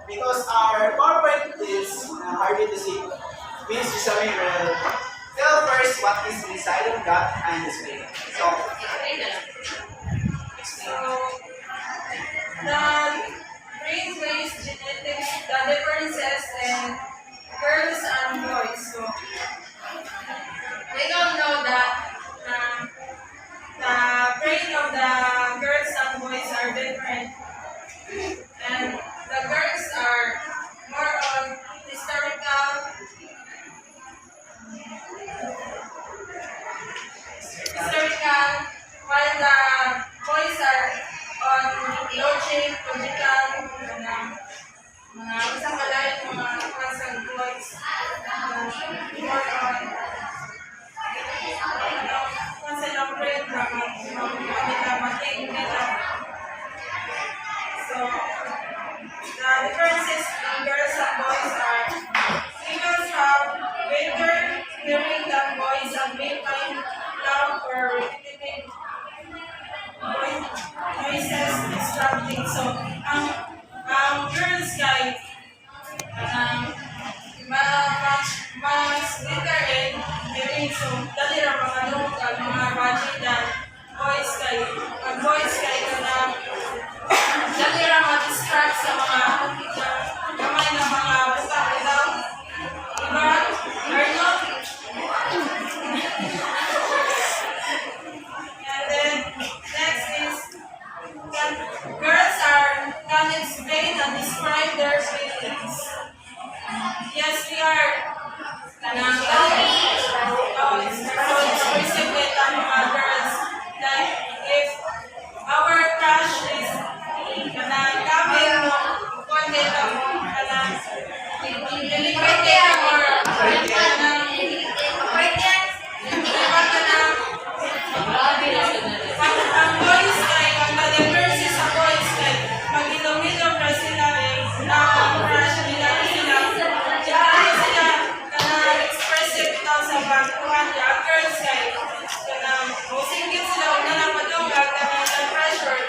because our PowerPoint is harder to see, please just will tell first what is inside of that and display. So, The brain-based genetics, the differences in girls and boys. So, we don't know that the brain of the girls and boys are different. And the girls are more on historical, while the boys are on logic, logical, mga isang kalayan mga klaseng boys, more on once in a brain so the differences in girls and boys are females have better hearing than boys and may find loud or repetitive noises distracting. So girls guys mas better in hearing, so dali ra mga lumog ang mga budget than boys guys. Ang boys guys dali ra ma-distract sa mga gamay na mga basta without iba or not. And then next is girls can explain and describe their feelings. Yes, we are it's basically mga girls that if our crush is coming mo konti mo delicate or ang boys kay ang difference sa boys kay mag-ilong-ilong ra sila ang crush nila sila expressive ito sa pagkuhan niya. Ang girls kay singgit sila o na lang madungag na pressure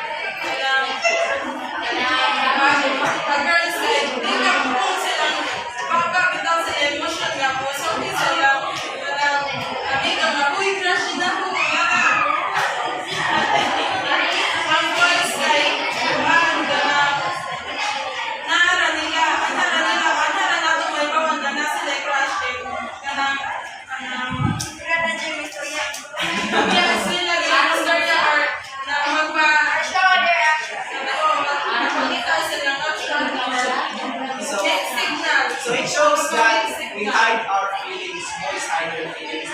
ang girls kay hindi ka kung silang baka bitaw sa emotion nga po so hindi sila amiga nga uy crush na po ang boys kay nahara nila nato may bawang na nasa crush yes, sila istorya or na magpakita silang option next signal. So it shows that we hide our feelings, boys hide their feelings.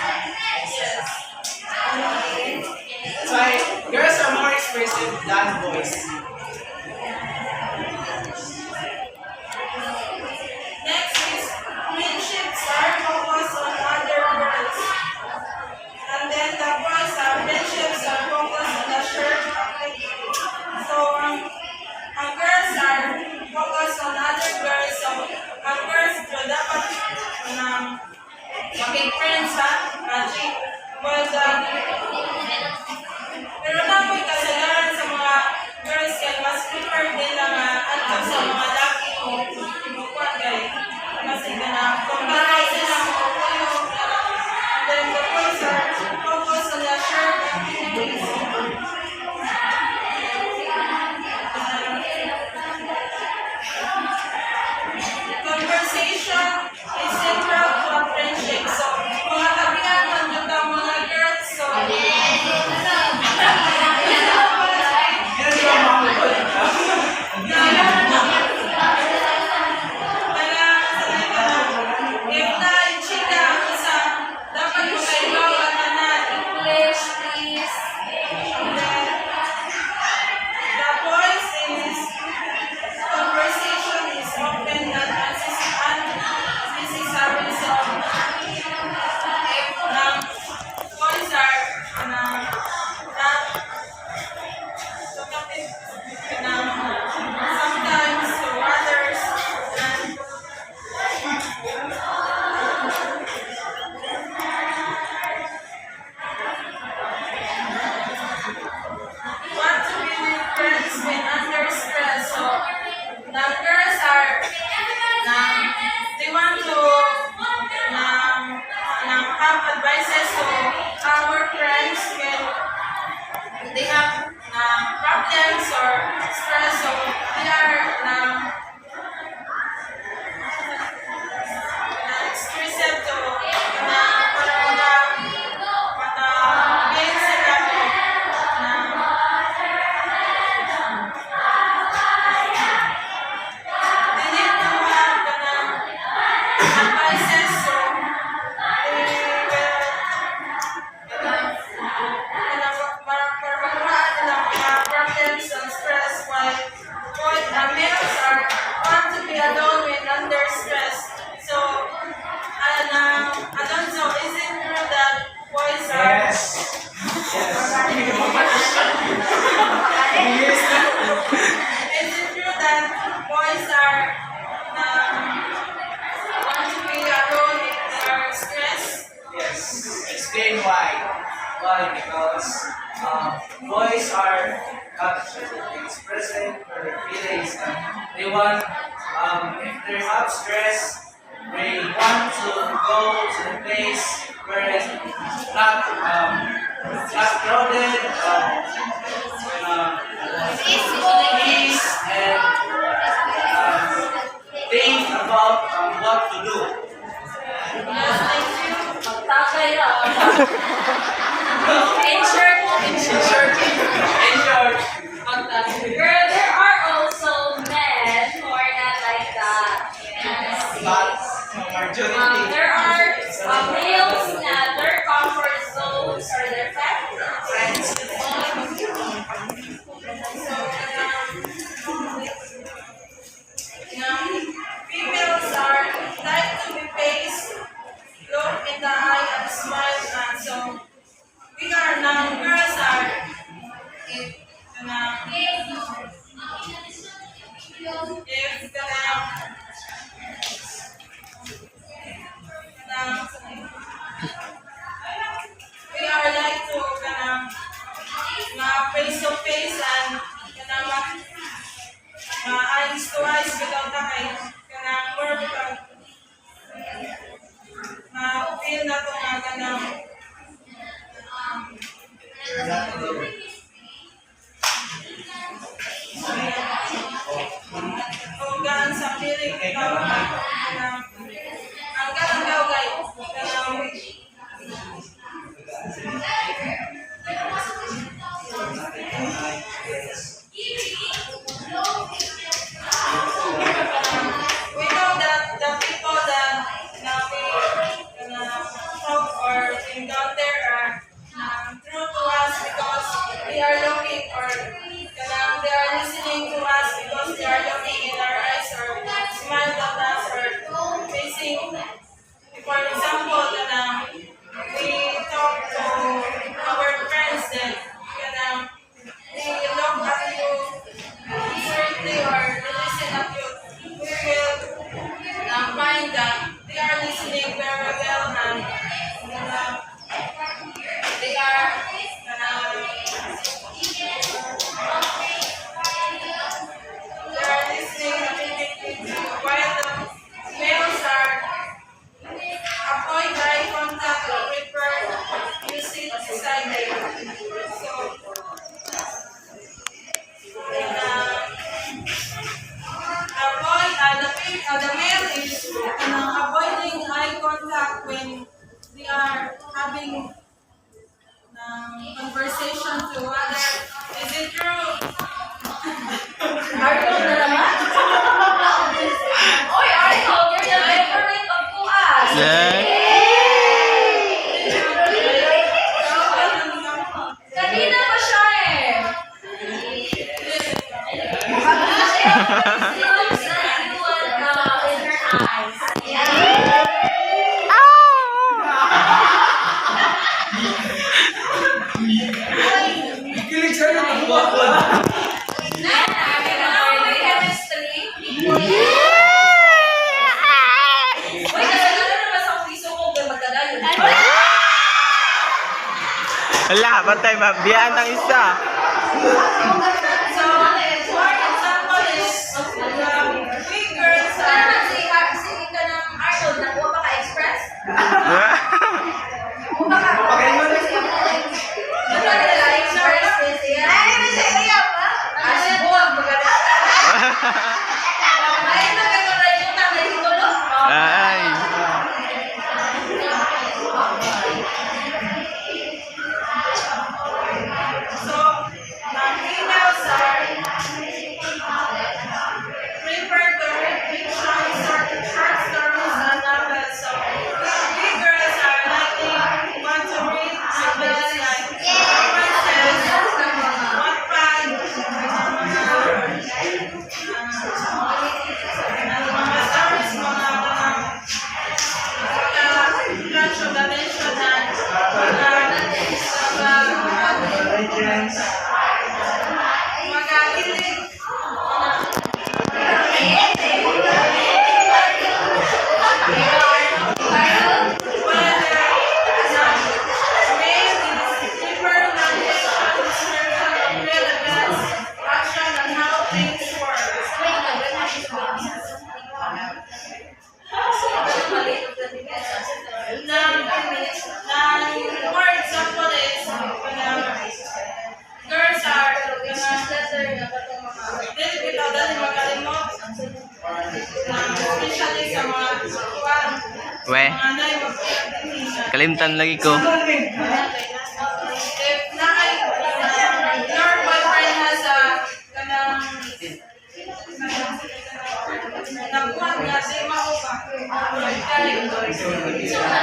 That's why girls are more expressive than boys. Next is friendships are focused on other girls. And then the boys are friendships are focused on the shared activity. So ang girls are focused on other girls. So ang girls dapat maging friends ha, magic. But pero namoy kasalanan sa mga girls kaya mas prefer nila nga ato sa mga laki o imukuan kay kasi na kumpara sila mo and then the boys are focused on the shared activities. Conversation is central to a friendship. So, mga tabihan man yung mga girls. So, Yan yung mga they're stressed, they want to go to the place where it's not crowded, peace, and think about what to do. Girl, there are also men who are not like that. But majority. There are males na their comfort zones or their friends. Females are like to be faced, look in the eye and smile, and so we are now girls are if we are like to face to face and eyes to eyes without the kay more feel na to nga kung gaan sa feeling ikaw ang katangaw kay we know that the people that we talk or encounter are true to us because they are looking or they are listening to us because they are looking in our eyes or smile at us or facing. For example, we talk to our friends that they look at you certainly or they listen at you. We will find that they are listening very well and they are listening attentively while the males are avoid eye contact or prefer you sit beside them. So, the male is avoiding eye contact when they are having conversation to others. Is it true? Arnold na naman? Oy, Arnold, you're the favorite of Kuas. Kanina pa siya eh. Kilig sa'yo ng buwan. Wala, patay ba? Biyaan ng isa. So, for example is, we girls are Singin ka ng Arnold, nakuha pa ka-express? Ay. so, females Especially sa mga kuwan, We, mga nay, magpapagdini. kalimtan lagi ko. If your boyfriend has a kanang nakuha nga di mao ba? Isa rin ang church.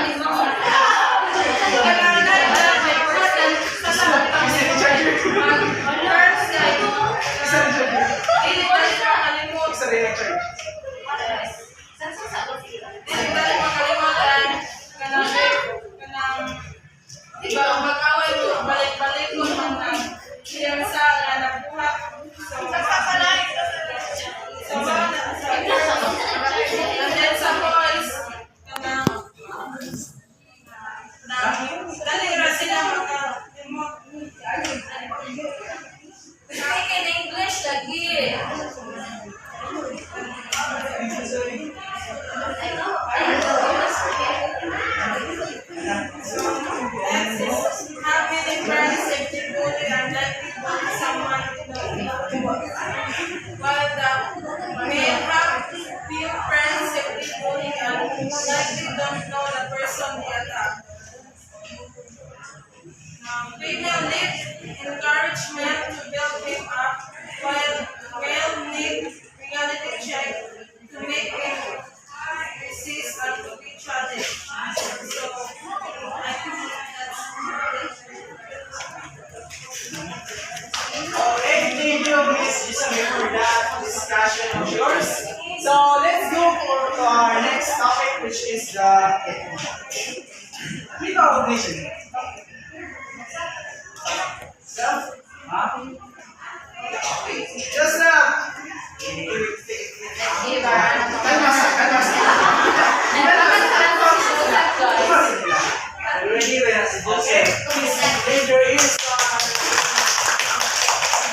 Balik-balik mo man siya sa nakuha. And then sa boys, dali ra sila In English lagi. having friends safety bully and likely bully someone while the men have few friends safety bully and likely don't know the person they attack. Female need encouragement to build him up, while male need reality check to make him resist and to be challenged. So, I think that's Okay, thank you, Miss Isabel, for that discussion of yours. So let's go for our next topic, which is the recognition. Just ready with okay. Please raise your ears.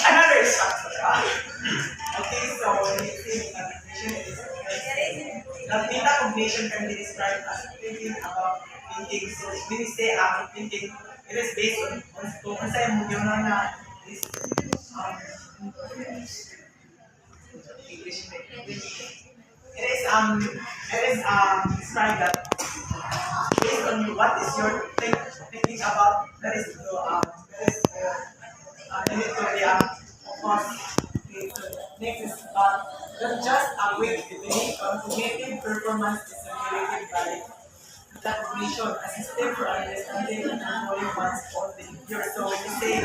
Another instructor. Okay, so when we say metacognition, the metacognition can be described as thinking about thinking. So when we say thinking, it is based on kung sa yung na is English. It is described that based on what is your thinking about, that is the limit to the of course. Next is not just a quick cognitive performance is regulated by metacognition, a system for understanding and controlling one's own behavior. So when you say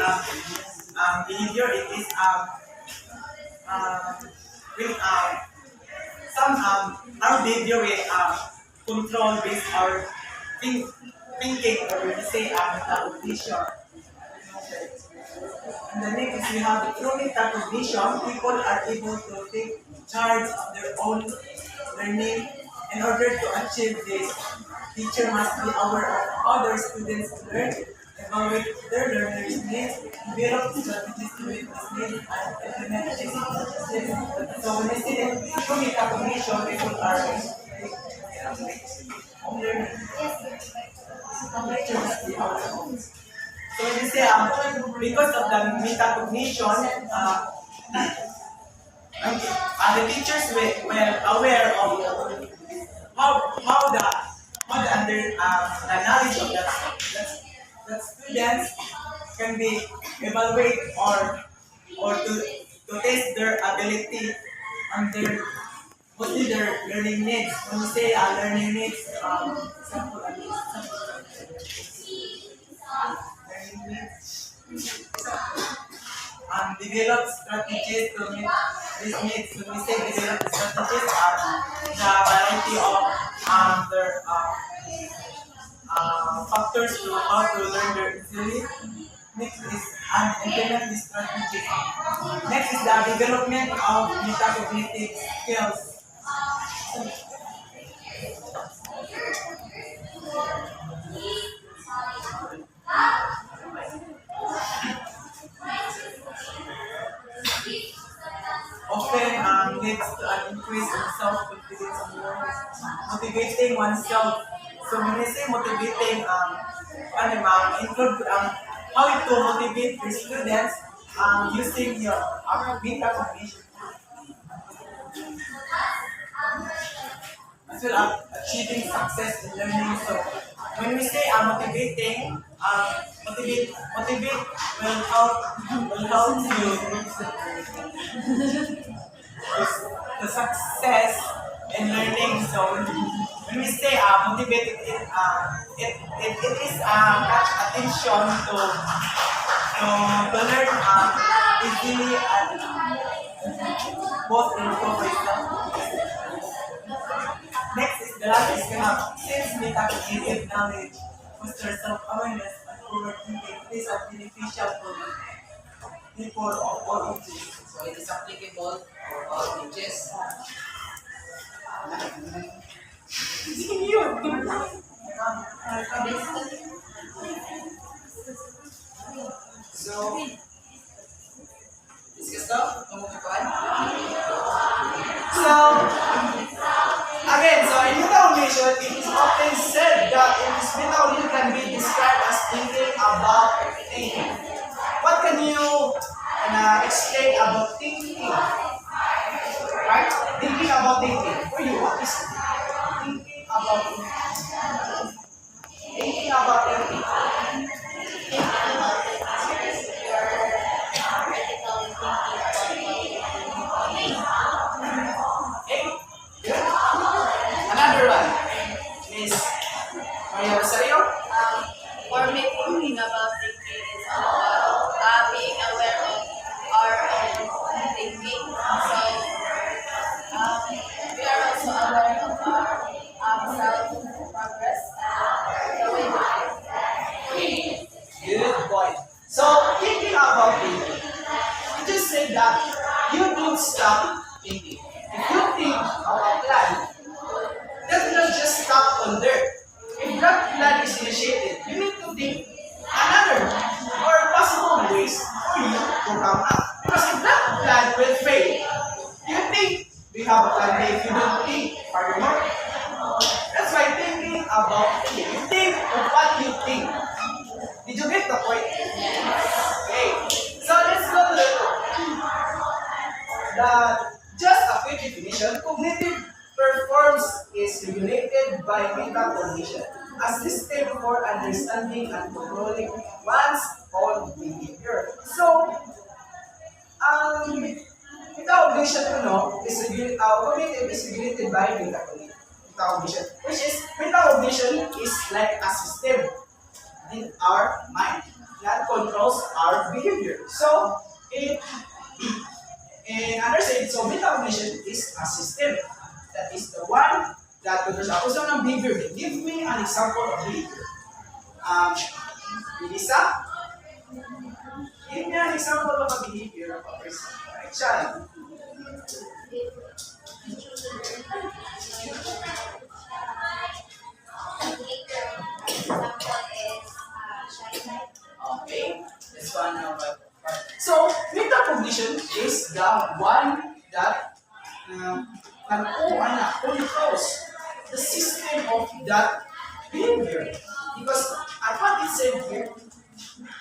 behavior, it is with some our behavior with control based our thinking, or when you say metacognition. And the next is we have through metacognition, people are able to take charge of their own learning. In order to achieve this, teacher must be aware of how their students learn, evaluate their learners' needs, develop strategies to meet these needs, and implement these strategies. So when we say through metacognition, people are learning. Teacher must be aware of this. So when you say because of the metacognition, the teachers were aware of how the knowledge of the students can be evaluated or to test their ability and mostly their learning needs. When we say learning needs, example learning needs. Develop strategies to meet these needs. When we say develop strategies, the variety of their factors to how to learn their easily. Next is implement these strategies. Next is the development of metacognitive skills. Often leads to an increase in self-confidence and motivating oneself. So when we say motivating, include how to motivate your students using your metacognition. as well as achieving success in learning. So when we say motivating, motivate will help you the success in learning. So when we say motivate, it is catch attention to learn easily and both improve yourself. Next is the last is since metacognitive knowledge, foster self-awareness and forward thinking. These are beneficial for people of all ages. So it is applicable for all ages. So, discuss now. So, again, so in metacognition, it is often said that metacognition can be described as thinking about thinking. What can you explain about thinking? Right? Thinking about thinking. For you, what is thinking about thinking? Thinking about thinking. Okay? Good. Another one is Maria Rosario. For me, thinking about thinking is about being aware of our own thinking. So, we are also aware of our self-progress and the way we live. Good point. So, thinking about thinking, you just say that you don't stop thinking. If you think of a plan, that will not just stop on there. If that plan is initiated, you need to think another or possible ways for you to come up. Because if that plan will fail, you think we have a plan B if you don't think furthermore. That's why thinking about thinking. You think of what you think. Did you get the point? Okay. So let's go to just a quick definition. Cognitive performance is regulated by metacognition, a system for understanding and controlling one's own behavior. So, metacognition, is cognitive is regulated by metacognition, which is metacognition is like a system in our mind that controls our behavior. So, in other side, so metacognition is a system that is the one that controls our own behavior. Give me an example of behavior. Elisa, give me an example of a behavior of a person. Right, child. Okay, this one now. So, metacognition is the one that controls the system of that behavior. Because at what it said here,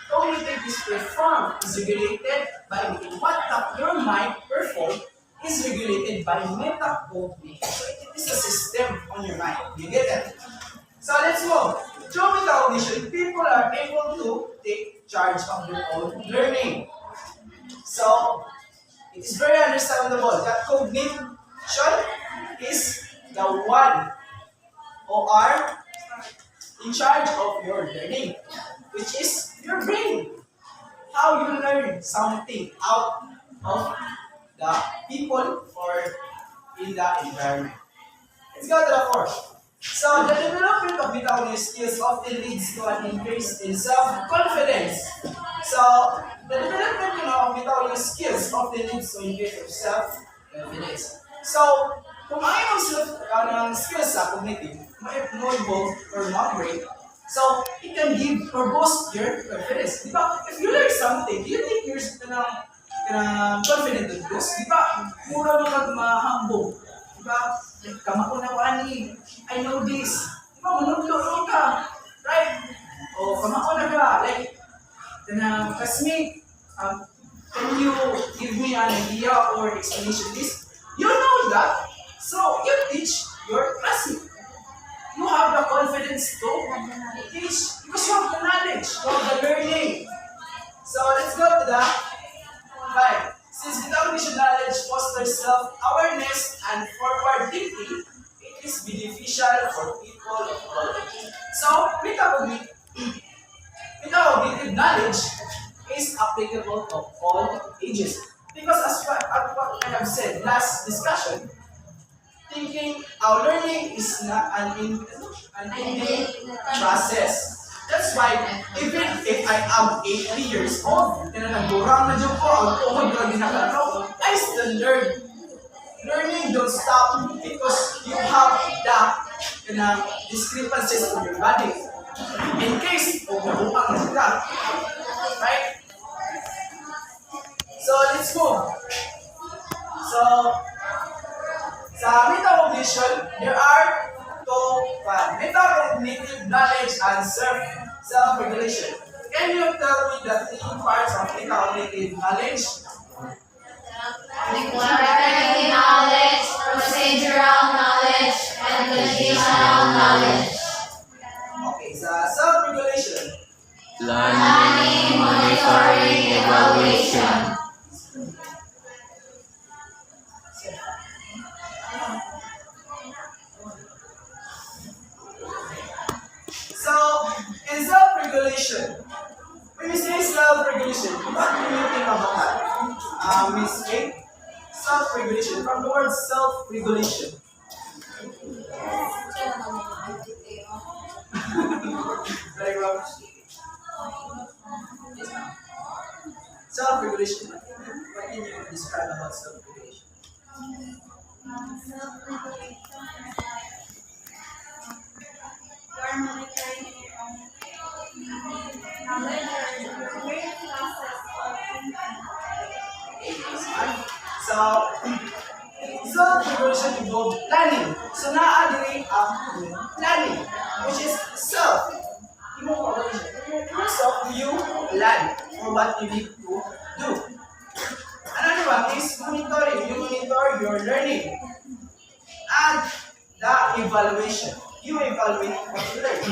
cognitive is performed is regulated by what your mind performs is regulated by metacognition. So it is a system on your mind. You get it? So let's go. Through metacognition, people are able to take charge of their own learning. So it is very understandable that cognition is the one who are in charge of your learning, which is your brain. How you learn something out of the people or in the environment. Let's go to the fourth. So the development of metacognitive skills often leads to an increase in self-confidence. So the development of metacognitive skills often leads to an increase of self-confidence. So kung mayroong skills sa cognitive, mo involved or brain, so it can give or boost your confidence. Di ba? If you learn something, you think you're confident with this. Di ba? Mura mo mahambog. Di ba? Kamako na ko ani. I know this. Di ba? Manuglo ka. Right? O kamako na ka. Like, classmate, can you give me an idea or explanation this? You know that. So you teach your classmates. classmate. You have the confidence to teach because you have the knowledge, you have the learning. So let's go to the 5. Since metacognition knowledge fosters self-awareness and forward thinking, it is beneficial for people of all ages. So metacognitive knowledge is applicable to all ages. Because as what I have said last discussion, learning is not an ending process. That's why even if I am 80 years old, and nagburang na dyan ko, ang tuhod ko ginagalaw, I still learn. Learning don't stop because you have the discrepancies in your body. In case, mabubuang na sila. Right? So, let's move. So, sa metacognition, there are two metacognitive knowledge and self-regulation. Can you tell me the 3 parts of metacognitive knowledge? Declarative knowledge, procedural knowledge, and conditional knowledge. Okay, sa self-regulation. Planning, monitoring, evaluation. So, in self-regulation, when you say self-regulation, what do you think about that? Miss A? Self-regulation, from the word self-regulation. Very well. Self-regulation, what can you describe about self-regulation? You are monitoring your own knowledge or your brain process of thinking. So, self-regulation involves planning. So, na-agree ang planning, which is self. Yourself, you plan for what you need to do. Another one is monitoring. You monitor your learning. And the evaluation. You evaluate what you learn.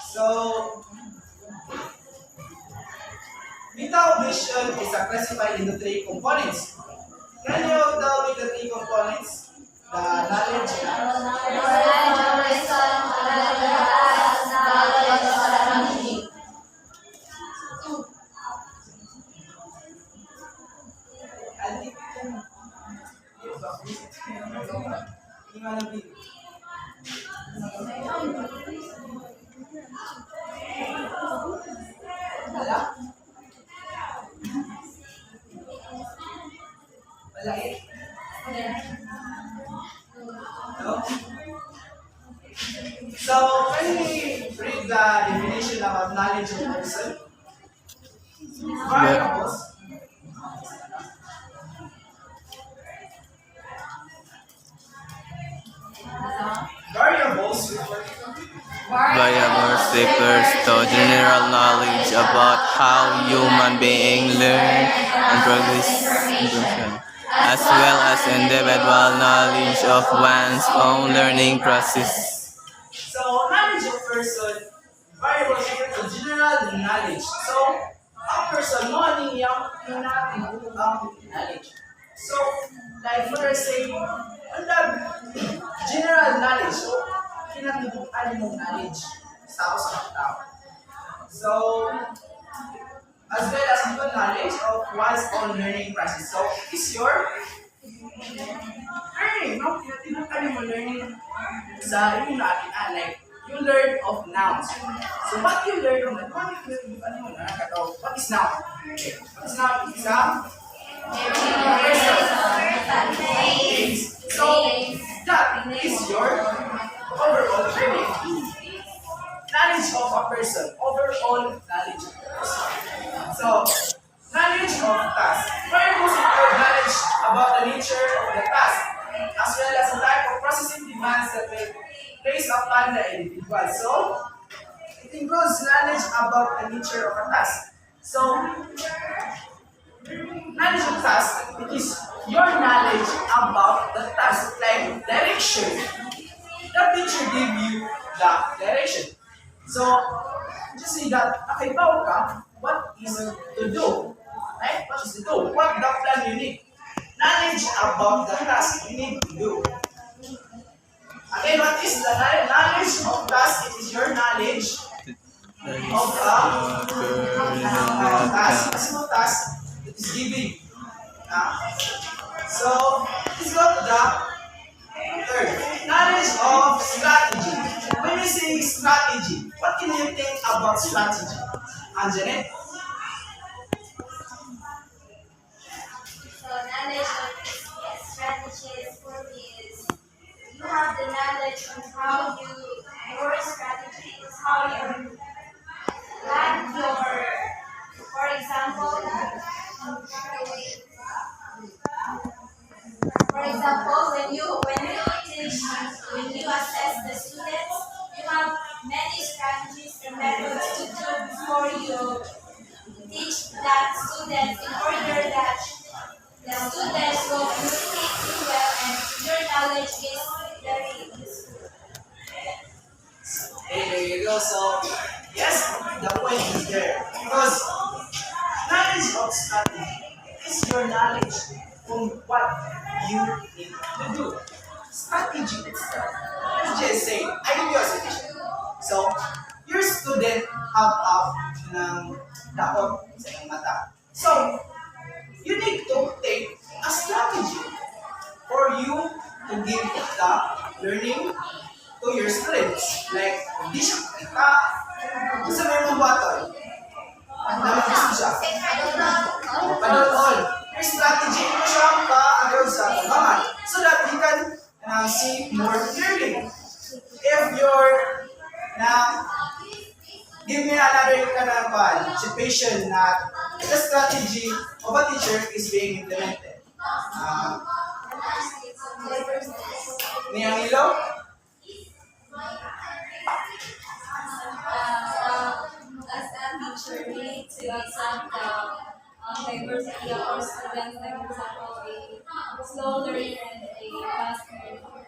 So, metacognition is classified into 3 components. Can you tell me the 3 components? The knowledge No? So, can we read the definition about knowledge of a person? Variables. Variables Variables refers to general knowledge about how human beings learn and progress, as well as individual knowledge of one's own learning process. So, knowledge of person, variables refers to general knowledge. So, a person knowing knowledge. So, like for say, under general knowledge, so, kinatibukan mong knowledge sa tao. So, as well as the knowledge of one's own learning process. So, it's your learning, no? Kinatibukan mo learning sa yung natin, like, you learn of nouns. So, what you learn of what is noun? Okay. What is noun? It's so, that is your overall learning. Knowledge of a person. Overall knowledge of a person. So, knowledge of task. Variables include knowledge about the nature of the task, as well as the type of processing demands that may place upon the individual. So, it includes knowledge about the nature of a task. So, knowledge of task, it is your knowledge knowledge about the task, like direction. The teacher gave you the direction. So, just say that, nakaibaw ka, what is to do? Right? What is to do? What the plan you need? Knowledge about the task you need to do. Again, what is the knowledge of task? It is your knowledge of the task. A simple task that is given. So, let's go to the third. Knowledge of strategy. When we say strategy, what can you think about strategy? Anjanette? So knowledge of strategies for me is you have the knowledge on how your strategy is how you plan your, for example, when you teach, when you assess the students, you have many strategies and methods to do before you teach that students in order that the students will communicate you well and your knowledge is very useful. Hey, there you go. So, yes, the point is there. Because knowledge of strategy is your knowledge on what you need to do. Strategy itself. Let's just say, I give you a suggestion. So, your student have up ng daot sa iyong mata. So, you need to take a strategy for you to give the learning to your students. Like, hindi siya kita. Gusto mo yung button. Naman siya. Padol all. Your strategy mo siya pa-agaw sa tabangan so that you can see more clearly. If you're give me another situation that the strategy of a teacher is being implemented. Niyang ilo? As a teacher, we need to accept the diversity of our students, like for example, a slow learner and a fast learner.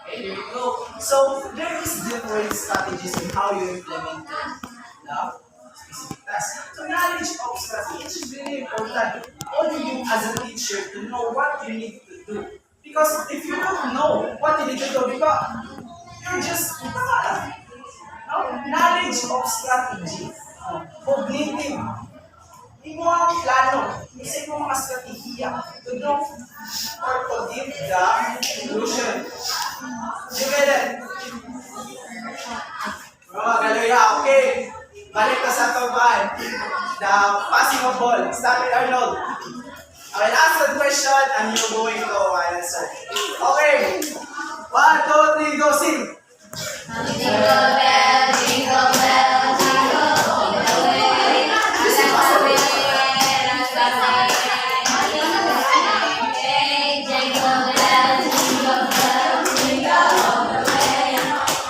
Okay, there you go. So, there is different strategies in how you implement the specific task. So, knowledge of strategy is really important. Only you as a teacher to know what you need to do. Because if you don't know what you need to do, because you're just knowledge of strategy. Cognitive. Imo ang plano. Isa mo mga strategiya to do or to give the solution. Together. Mga galoya, okay. Balik ka sa tuban. The passing of ball. Start with Arnold. I will ask the question and you're going to answer. Okay. 1, 2, 3, go sing. Jingle bell, jingle bell, jingle all the way. Jingle bell, jingle bell, jingle all the way.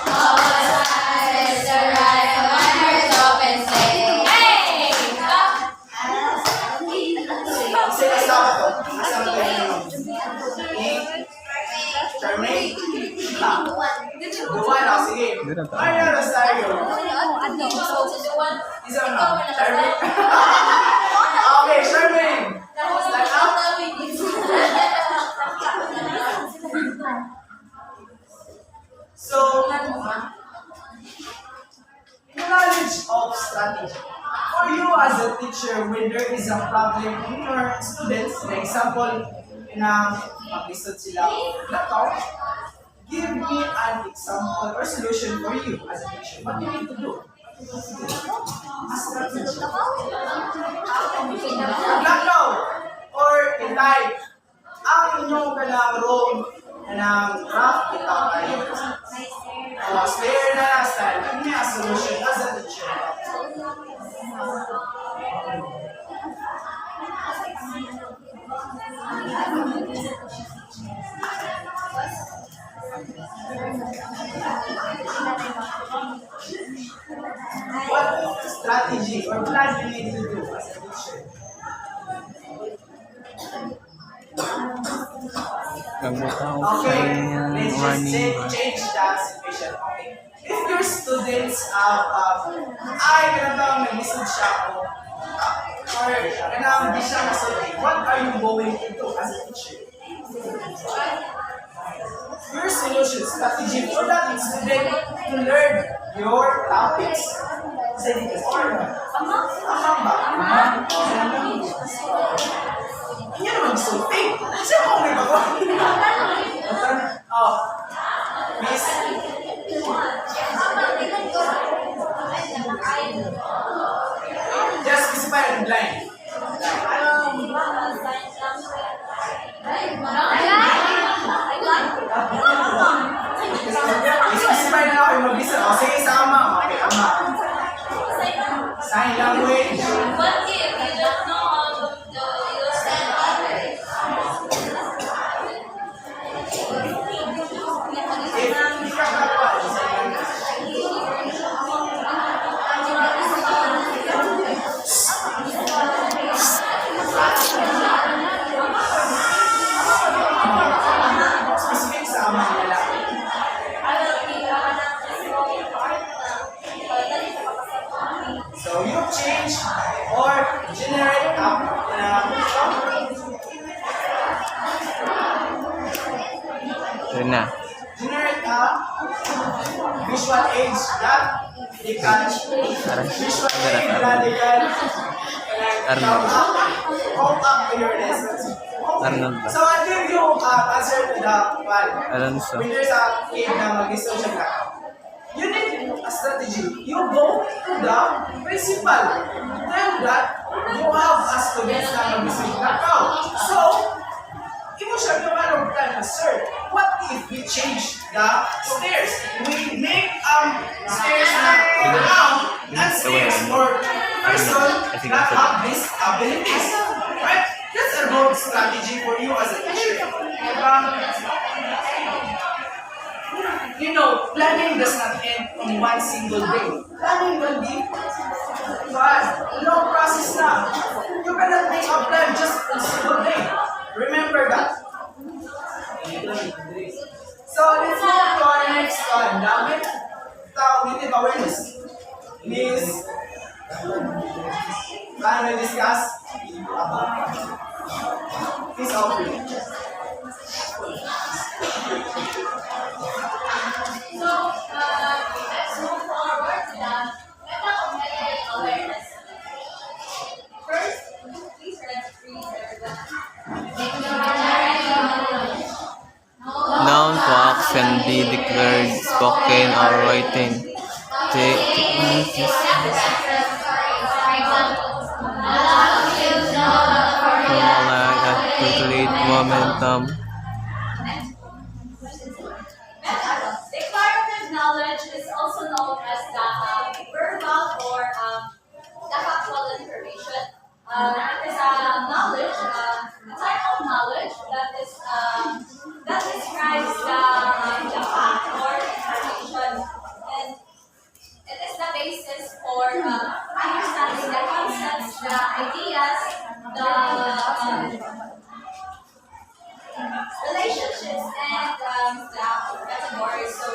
All the time is right, my heart's open, say, hey, stop. Sing kasama to. Kasama to yun. Charmaine? Duwan, sige. Maria Rosario. Isa na. Charmaine? Okay, Charmaine. Stand up. So, knowledge of strategy. For you as a teacher, when there is a problem in your students, for example, na mag-listen sila laptop, give me an example or solution for you as a teacher. What do you need to do? A strategy. Laptop or type ang inyong kanang role na graph kita kayo. Stare na style. Give me a solution as a teacher. What strategy or plan you need to do as a teacher? Nagbutaw Okay, sa let's just morning. change the situation. Okay. If your students ay kanang nag-message siya ako, or kanang di siya nasulti, what are you going to do as a teacher? Your solution strategy for that student to learn your topics. Or, amang ba? Hindi naman gusulti. Siya mo may bago. Oh, Miss. Just specify the line. Specify na ako yung mag-listen. O, sige, sama. Okay, ama. Sign language. What if you don't know how to use sign language? If you have that one, sign language. Specific sa ama nila. So you change or generate up Yun na. generate a visual aids that they can visual aids that they can come up to your lessons. Arnold ba? So I'll give you answer to the one. Alonso. When there's a kid na mag-social ka, you need a strategy. You go to the principal. Tell that you have a student na mag-social ka. So, imo siya yung anong plan, sir, what if we change the stairs? We make stairs na down and stairs for person that have these abilities. Right? That's a good strategy for you as a teacher. You know, planning does not end on one single day. Planning will be fast, long process na. You cannot make a plan just on a single day. Remember that. So let's move to our next one. Damit cognitive awareness. Please, can we discuss? Please open. So, let's move forward to the metacognitive awareness. First, please read Noun to action be declared, spoken or written. Calculate momentum. Declarative knowledge is also known as the verbal or the factual information. It is a knowledge, a type of knowledge that is that describes the fact or information, and it is the basis for understanding the concepts, the ideas, the relationships, and the categories. So,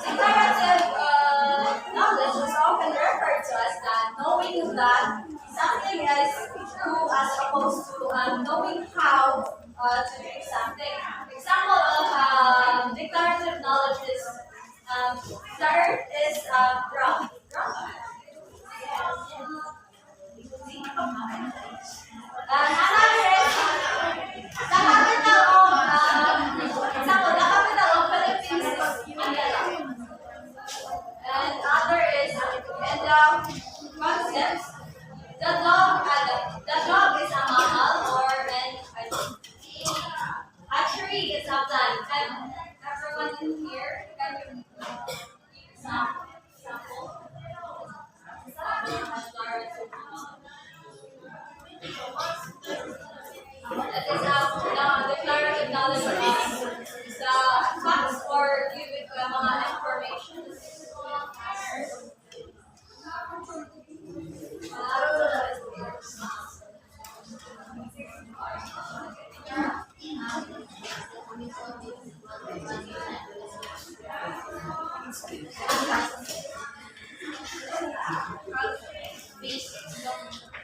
declarative knowledge is often referred to as that knowing that something is true as opposed to knowing how to do something. Example of declarative knowledge is the earth is round. Another is the capital of example, the capital of Philippines is Manila. And other is and the concepts. The dog is a mammal or a tree is a plant. And everyone in here can give some example. That is the declarative knowledge is the facts or giving information.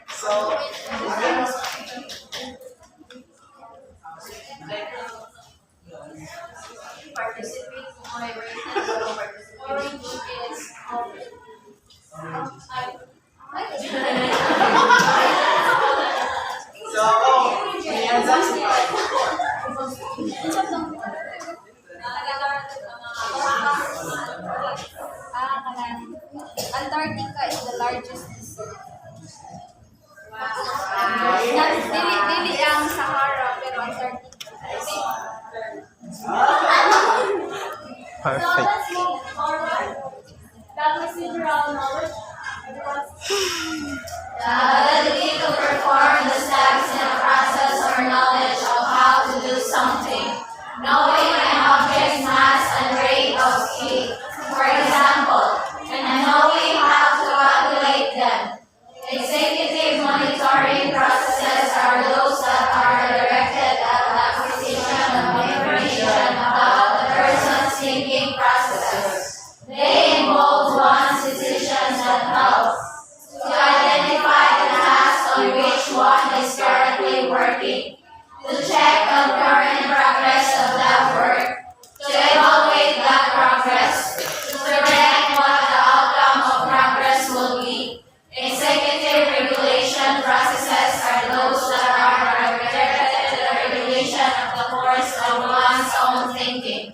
So, again, Participate moderated. Orange is so, oh, Antarctica is the largest desert. Dili ang Sahara, pero Antarctica. So Perfect. let's move forward. The procedural knowledge. The ability to perform the steps in a process or knowledge of how to do something. Knowing an object's mass and rate of speed, for example, and knowing how to calculate them. Executive monitoring processes are those that are directed at the acquisition of information about the person's thinking processes. They involve one's decisions that help to identify the task on which one is currently working, to check on current progress of that work, to evaluate that progress, to predict what the outcome of progress will be. Executive regulation processes are those that are directed to the regulation of the course of one's own thinking.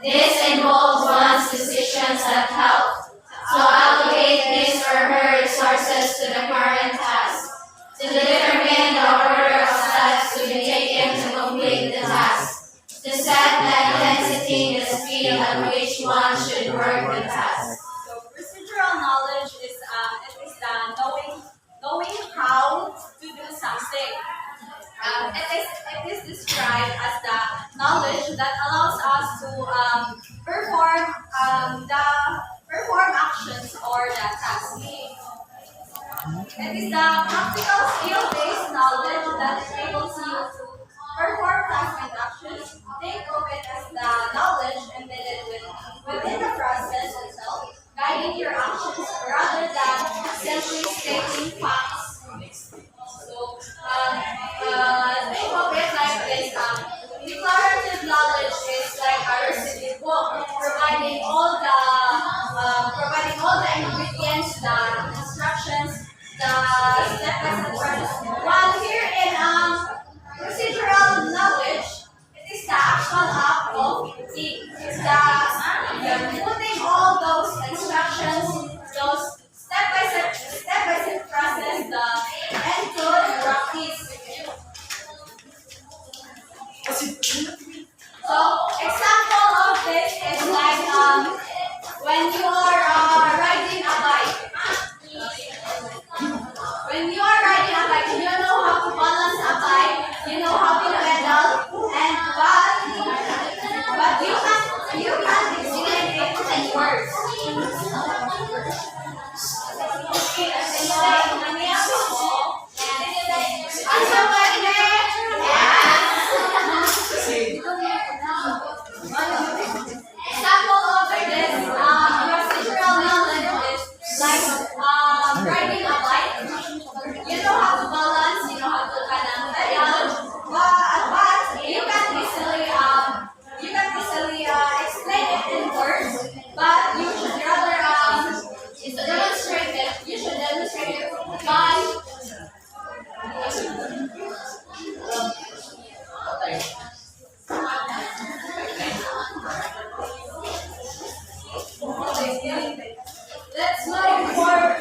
This involves one's decisions that help to allocate his or her resources to the current task, to determine the order of steps to be taken to complete the task, to set the intensity, the speed at which one should work the task. So procedural knowledge is knowing how to do something. It is described as the knowledge that allows us to perform actions or the task. It is the practical skill-based knowledge that enables you to perform tasks and actions. Think of it as the knowledge embedded within the process itself, guiding your actions rather than simply stating facts. So, think of it like this. Declarative knowledge is like a recipe book, providing all the ingredients, the instructions, the step-by-step process. While here in procedural knowledge, it is the actual act of putting all those instructions, those step-by-step process, into practice. So, example of this is like when you are riding a bike. When you are riding a bike, you know how to balance a bike, you know how to pedal, and but you can explain it in words. Example of this procedural knowledge is like riding a bike. You know how to balance, you know how to pedal, but you can easily explain it in words. But you should rather demonstrate it. You should demonstrate it by let's move forward.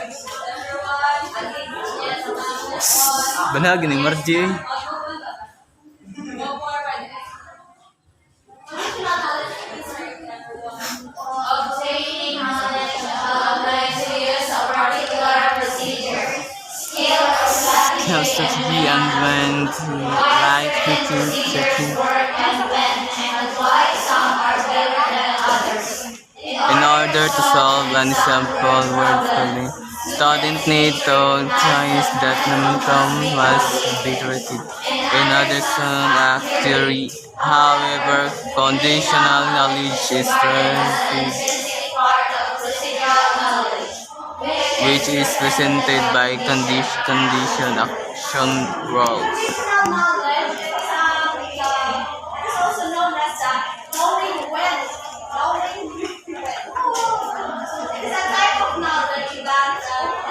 Everyone, yes, Banag ni Marji. obtaining knowledge applies to use a particular procedure, skill, or Strategy and when to right procedures work and when and why some are better than others. In order to solve any simple word problem, students need to choose that momentum was iterated. In in addition act theory. However, conditional knowledge is relative, which is presented by condition action rules. Conditional knowledge is also known as knowing when. It is a type of knowledge that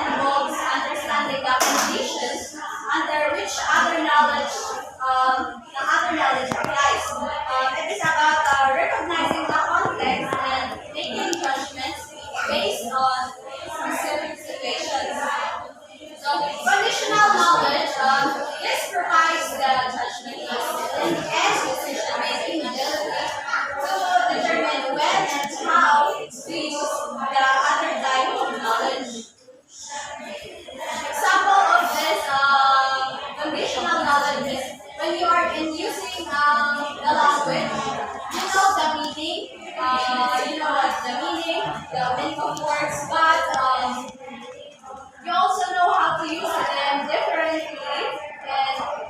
involves understanding the conditions under which other knowledge applies. It is about recognizing the context and making judgments based on specific situations. So, conditional knowledge provides the judgment and decision-making ability to determine when and how to use the other type of knowledge. Example of this conditional knowledge is when you are in using the language, you know the meaning, the meaning of words, but you also know how to use them differently.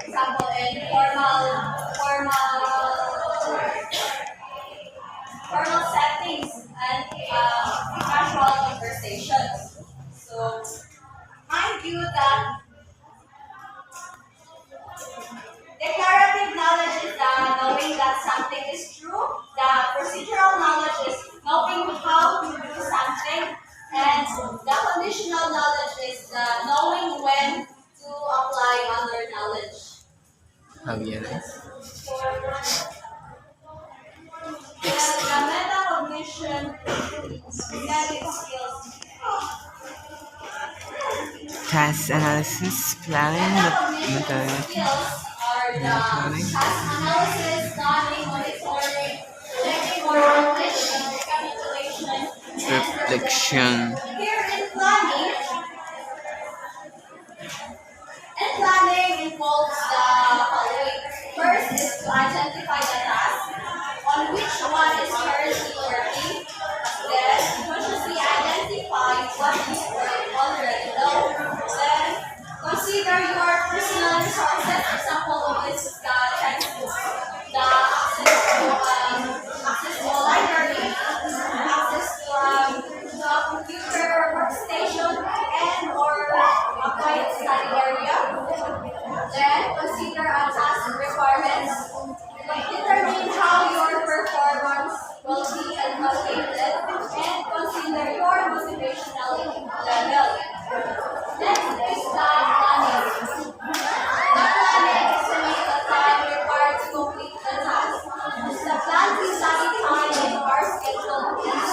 Example in formal settings and casual conversations. So, mind you that declarative knowledge is knowing that something is true. The procedural knowledge is knowing how to do something. And the conditional knowledge is knowing when to apply other knowledge. The metacognition cognitive skills. Task analysis, planning, Metacognition skills are the task analysis, planning, monitoring, checking or reflection, recapitulation, reflection. Here in planning involves the following. First is to identify the task on which one is currently working. Then consciously identify what you already know. Then consider your personal resources. Example of this is the textbook, the access to a library, access to a computer workstation, and or a quiet study area. Then consider a task requirements. Determine how your performance will be evaluated and consider your motivational level. Next is the planning. The planning estimates the time required to complete the task. The plan is study time and our schedule is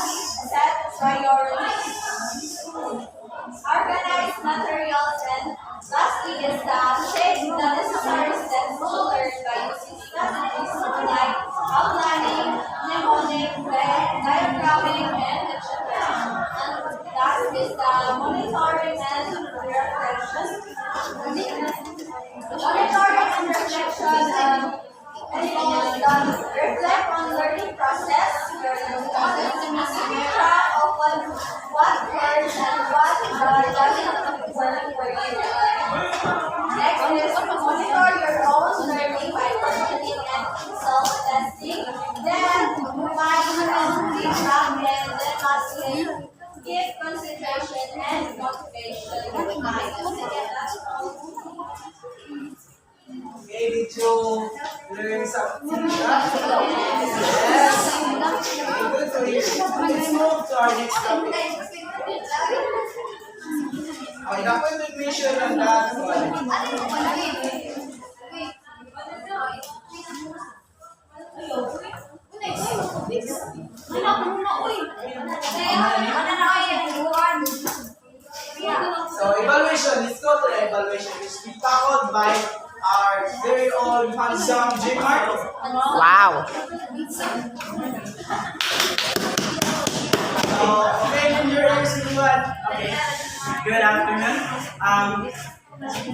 set priorities. Organize materials, and lastly is the shape the necessary steps to learn by using strategies like outlining, mnemonic, diagramming, and etc. And last is the monitoring and reflection. Monitoring and reflection involves the reflect on learning process, keeping track of what works and what doesn't work for you. Next is monitor your own learning by questioning and self-testing. Then provide your own feedback, and then lastly, give concentration and motivation. Okay, did you learn something? Yes. Good to hear. Let's move to our next topic. Okay, the contribution on that one. So evaluation, let's go to the evaluation. It's be tackled by our very own handsome Jim Marco. Wow. So, okay, you're everyone. Okay, good afternoon.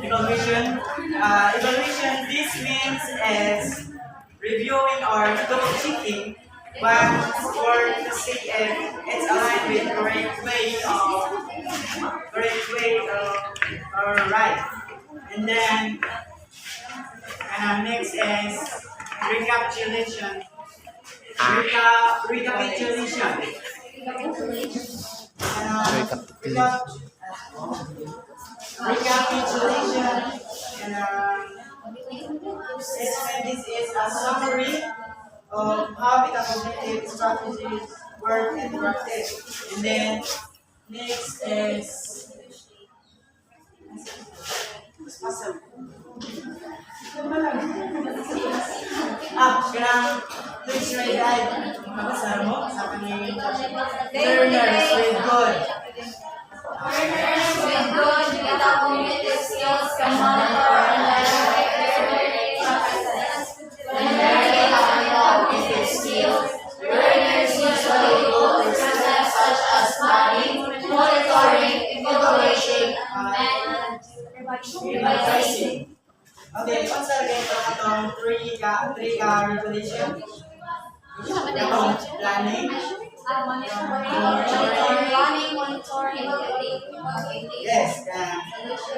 Evaluation. Evaluation, this means is reviewing or double checking one's work to see if it's aligned with correct way or right. And then And next is recapitulation. Recapitulation. Recapitulation. And this is a summary of how metacognitive strategies work in practice. And then next is kanang please read guide. Mabasa mo sa kanang learners with good. Learners with good metacognitive skills can monitor and evaluate their learning processes. When learning metacognitive skills, learners usually go through steps such as planning, monitoring, evaluating, and revising. Okay, what's the rate of itong three regulation? Itong planning. Yes,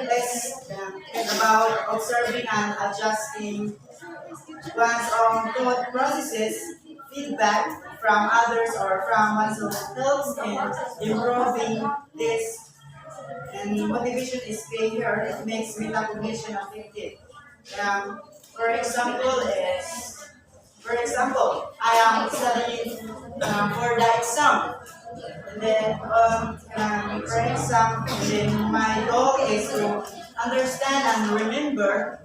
let's think about observing and adjusting one's own thought processes, feedback from others or from oneself helps in improving this. And motivation is key here. It makes metacognition effective. For example, I am studying for the exam. And then, for exam, then my goal is to understand and remember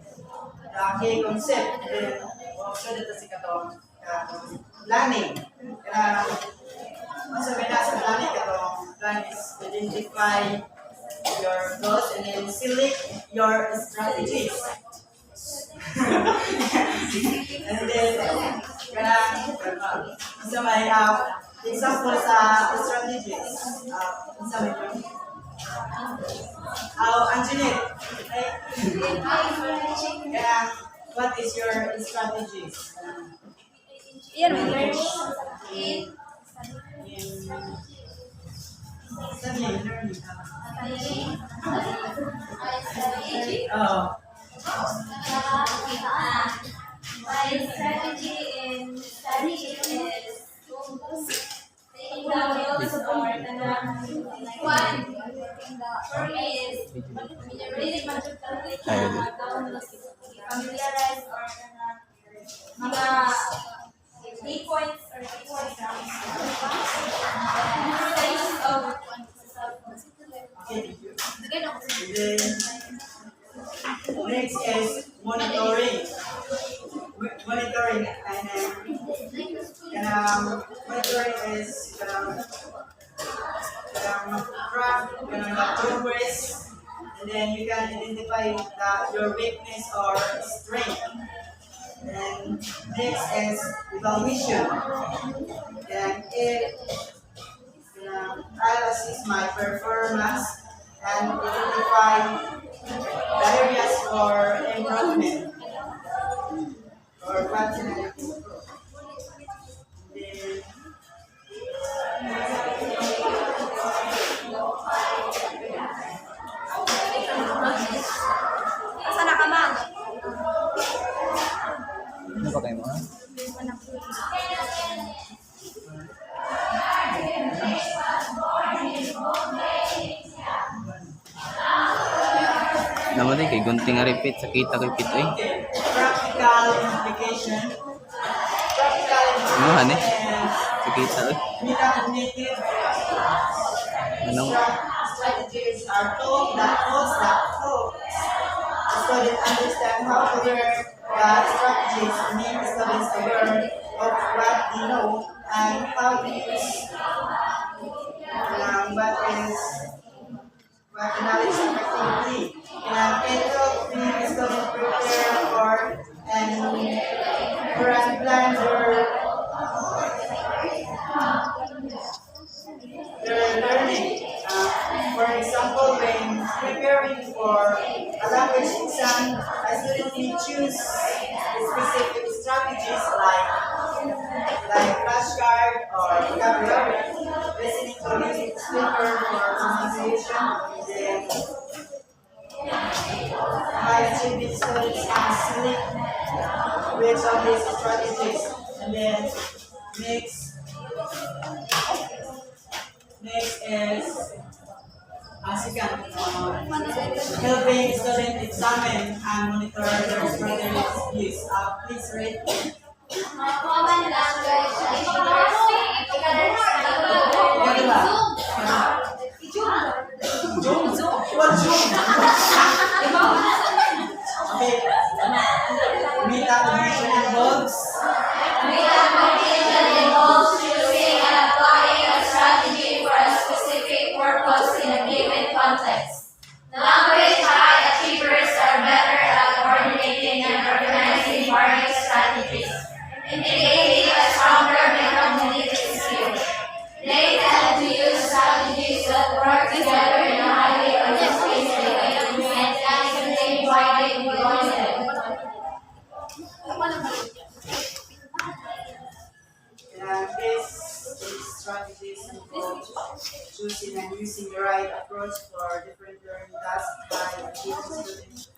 the key concept. Then, so dito si katong planning. Once may nasa planning katong plan is identify your goals and then select your strategies. And then, so may example sa strategies. Anjanette, what is your strategies? Studying, learning. My strategy in studying is taking the notes or one for me is reading familiarize or mga key points or keywords Next is monitoring. Monitoring monitoring is track the progress, and then you can identify your weakness or strength. And next is evaluation. And I'll assess my performance and identify the areas for improvement or what can I improve. Asa na ka, ma'am? Ano pa kayo mga? Naman din kay gunting nga repeat sa kita ko repeat eh. Practical implication. Ano han eh? Sa kita eh. Metacognitive Anong strategies are tools that students understand how to learn the strategies make students aware of what they know and how to use what knowledge effectively. It helps the students prepare for and plan their learning. For example, when preparing for a language exam, a student may choose specific strategies like flashcard or vocabulary, listening to music speaker for pronunciation, then by achieving students can select which of these strategies? And then next is second, helping students examine and monitor their strategies. Please read. Common language Zoom. What Zoom? Okay. Metacognition involves. Metacognition involves choosing and applying a strategy for a specific purpose in a given context. Language high achievers are better at coordinating and organizing various strategies, indicating a stronger metacognitive skill. They tend to use strategies that work together in a highly orchestrated way and can contain widely beyond them. And these strategies involve choosing and using the right approach for different learning tasks by achieving students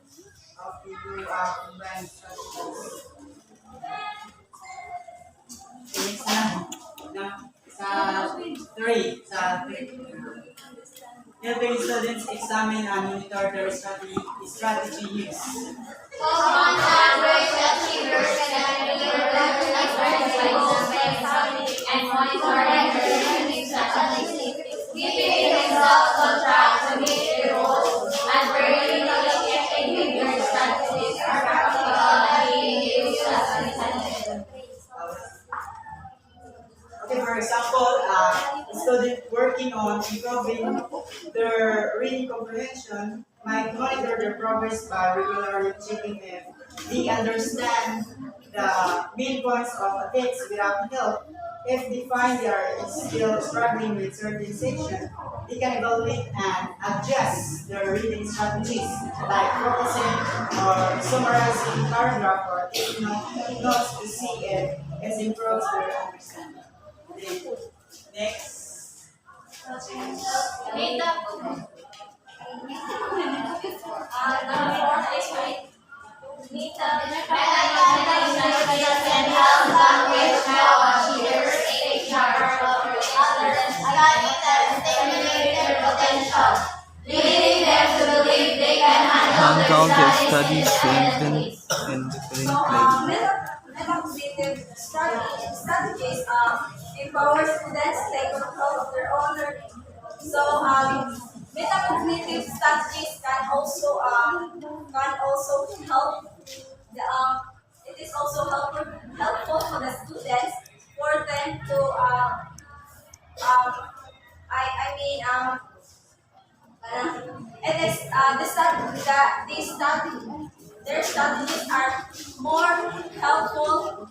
of the new combined strategies. Next na. Three. Helping students examine and monitor their strategy use. Common language achievers can recognize strategies and monitoring their learning strategies, keeping themselves on track to meet their goals, and periodically checking if their strategies are practical and being used as intended. Okay, for example, a student working on improving their reading comprehension might monitor their progress by regularly checking if they understand the main points of a text without help. If they find they are still struggling with certain sections, they can evaluate and adjust their reading strategies, like focusing or summarizing paragraph or taking notes to see if it improves their understanding. Next. Metacognition can help language achievers take charge of others and stimulate their potential, leading them to believe they can handle their Studies studies in different So, places. metacognitive strategies empower students to take control of their own learning. So, metacognitive strategies can also help the it is also helpful for the students for them to it is their strategies are more helpful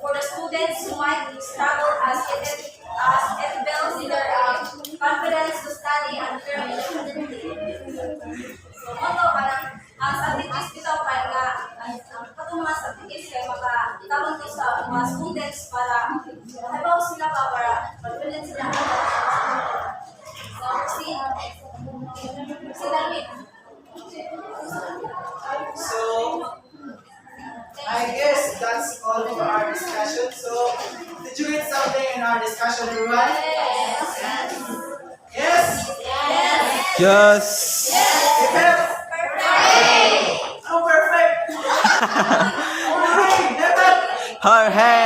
for the students who might struggle as it builds their confidence to study and learn. So, parang ang strategies dito para katong mga strategies kay makatabang to sa mga students para halimbawa sila ba para pag-ulit sila. So, si David. So, I guess that's all for our discussion. So, did you get something in our discussion, everyone? Yes? Yes. Yes. Oh, perfect! Alright, Her head.